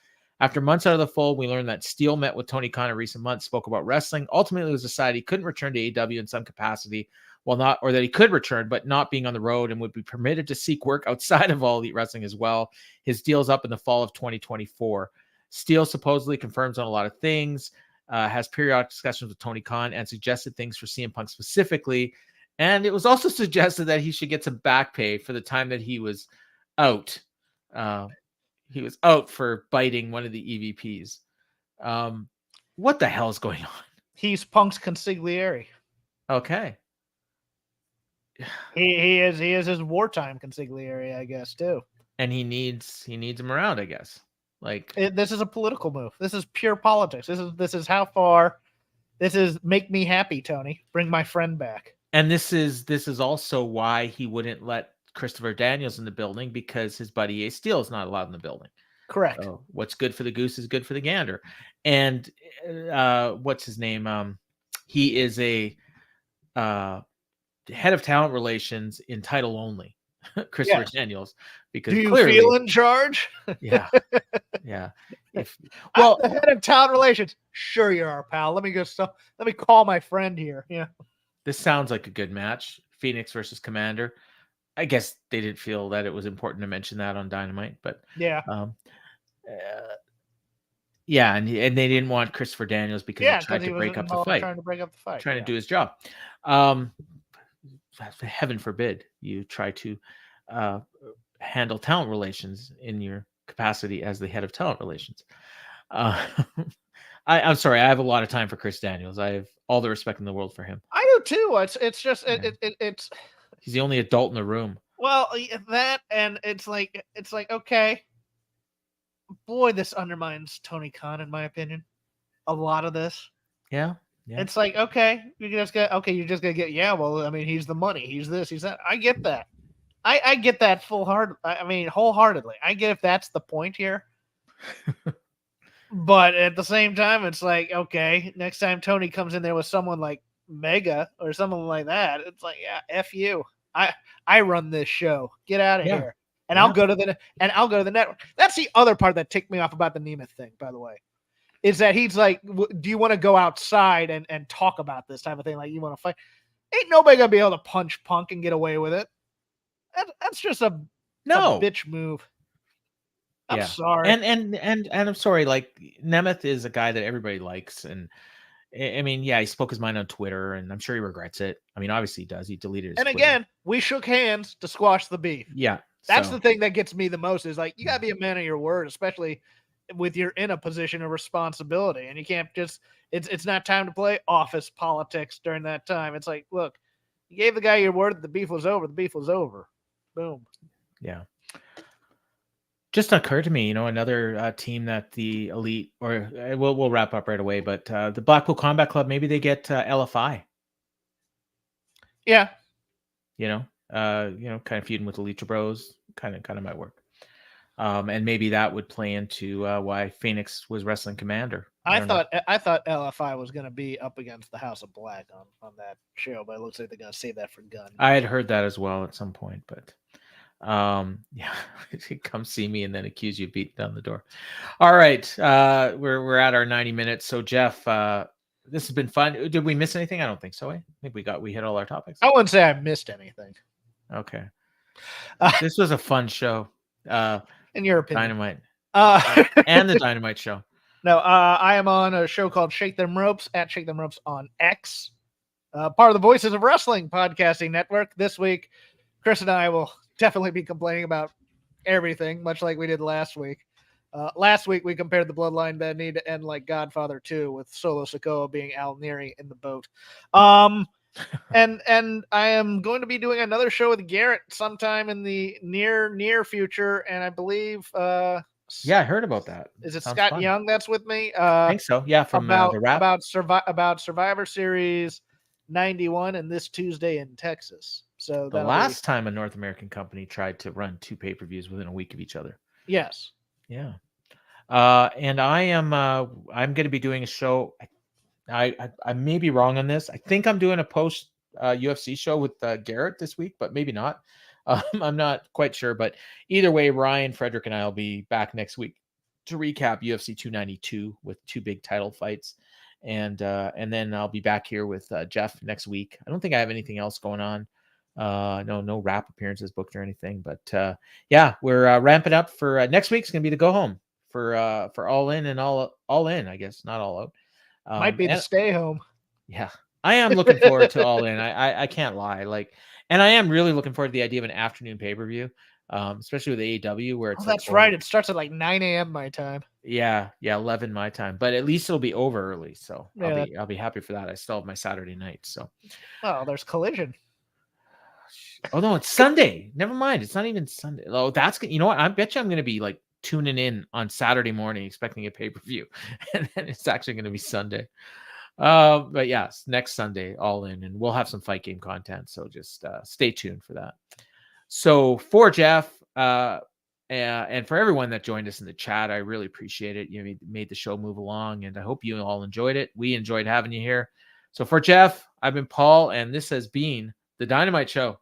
After months out of the fold, we learned that Steele met with Tony Khan in recent months, spoke about wrestling. Ultimately, it was decided he couldn't return to AEW in some capacity, or that he could return, but not being on the road, and would be permitted to seek work outside of All Elite Wrestling as well. His deal's up in the fall of 2024. Steele supposedly confirms on a lot of things, has periodic discussions with Tony Khan, and suggested things for CM Punk specifically. And it was also suggested that he should get some back pay for the time that he was out. He was out for biting one of the EVPs. What the hell is going on? He's Punk's consigliere. Okay. He is his wartime consigliere, I guess, too. And he needs him around, I guess. This is a political move. This is pure politics. This is how far. This is make me happy, Tony. Bring my friend back. And this is also why he wouldn't let Christopher Daniels in the building, because his buddy Ace Steel is not allowed in the building. Correct. So what's good for the goose is good for the gander. And what's his name? He is a head of talent relations in title only, Christopher Daniels. Because do you feel in charge? Yeah. I'm the head of talent relations. Sure you are, pal. Let me call my friend here. Yeah. This sounds like a good match. Phoenix versus Commander. I guess they didn't feel that it was important to mention that on Dynamite, but yeah. And they didn't want Christopher Daniels because he tried to break up the fight. Trying to break up the fight. Trying to do his job. Heaven forbid you try to handle talent relations in your capacity as the head of talent relations. I'm sorry. I have a lot of time for Chris Daniels. I have all the respect in the world for him. I do too. It's just it's. He's the only adult in the room. Well, that, and it's like okay, boy, this undermines Tony Khan in my opinion. A lot of this. Yeah. It's like, okay, you're just gonna get. Yeah, well, I mean, he's the money. He's this. He's that. I get that. I get that wholeheartedly. I get if that's the point here. But at the same time, it's like, okay, next time Tony comes in there with someone like Mega or something like that, it's like, yeah, F you. I run this show. Get out of here. And I'll go to the network. That's the other part that ticked me off about the Nemeth thing, by the way. Is that he's like, do you want to go outside and talk about this type of thing? Like, you want to fight? Ain't nobody gonna be able to punch Punk and get away with it. That's just a bitch move. I'm sorry. And I'm sorry, like, Nemeth is a guy that everybody likes, and I mean, he spoke his mind on Twitter, and I'm sure he regrets it. I mean, obviously he does. He deleted his And Twitter. Again, we shook hands to squash the beef. Yeah. That's the thing that gets me the most, is like, you gotta be a man of your word, especially with you're in a position of responsibility, and you can't just it's not time to play office politics during that time. It's like, look, you gave the guy your word that the beef was over. The beef was over. Boom. Yeah. Just occurred to me, another team that the Elite, or we'll wrap up right away, but the Blackpool Combat Club, maybe they get LFI. Yeah. Kind of feuding with the Lucha Bros, kind of might work. And maybe that would play into why Phoenix was wrestling Commander. I thought LFI was going to be up against the House of Black on that show, but it looks like they're going to save that for Gunn. I had heard that as well at some point, but come see me and then accuse you of beating down the door. All right, we're at our 90 minutes. So Jeff, this has been fun. Did we miss anything? I don't think so. I think we hit all our topics. I wouldn't say I missed anything. Okay, this was a fun show. In your opinion, Dynamite and the Dynamite show. No, I am on a show called Shake Them Ropes at Shake Them Ropes on X, part of the Voices of Wrestling podcasting network. This week, Chris and I will definitely be complaining about everything, much like we did last week. Last week, we compared the Bloodline that need to end like Godfather 2 with Solo Sikoa being Al Neri in the boat. And I am going to be doing another show with Jarrett sometime in the near future, and I believe I heard about that. Is it Scott fun. Young that's with me? I think so. Yeah, from the rap about Survivor Series 91 and this Tuesday in Texas. So the last time a North American company tried to run 2 pay-per-views within a week of each other. Yes. Yeah. And I'm going to be doing a show. I may be wrong on this. I think I'm doing a post UFC show with Garrett this week, but maybe not. I'm not quite sure, but either way, Ryan, Frederick, and I will be back next week to recap UFC 292 with 2 big title fights, and then I'll be back here with Jeff next week. I don't think I have anything else going on. No rap appearances booked or anything, but we're ramping up for next week's gonna be the go home for All In and all in. I guess not All Out. Might be the stay home. Yeah, I am looking forward to All In. I can't lie. And I am really looking forward to the idea of an afternoon pay-per-view, especially with AEW where it's. That's right. It starts at like 9 a.m. my time. Yeah, 11 my time. But at least it'll be over early, so I'll be happy for that. I still have my Saturday night, so. Oh, there's Collision. Oh no, it's Sunday. Never mind. It's not even Sunday. Oh, that's good. You know what? I bet you I'm going to be like tuning in on Saturday morning expecting a pay-per-view, and then it's actually going to be Sunday. But yes, next Sunday, All In, and we'll have some fight game content. So just stay tuned for that. So for Jeff, and for everyone that joined us in the chat, I really appreciate it. You made the show move along, and I hope you all enjoyed it. We enjoyed having you here. So for Jeff, I've been Paul, and this has been the Dynamite Show.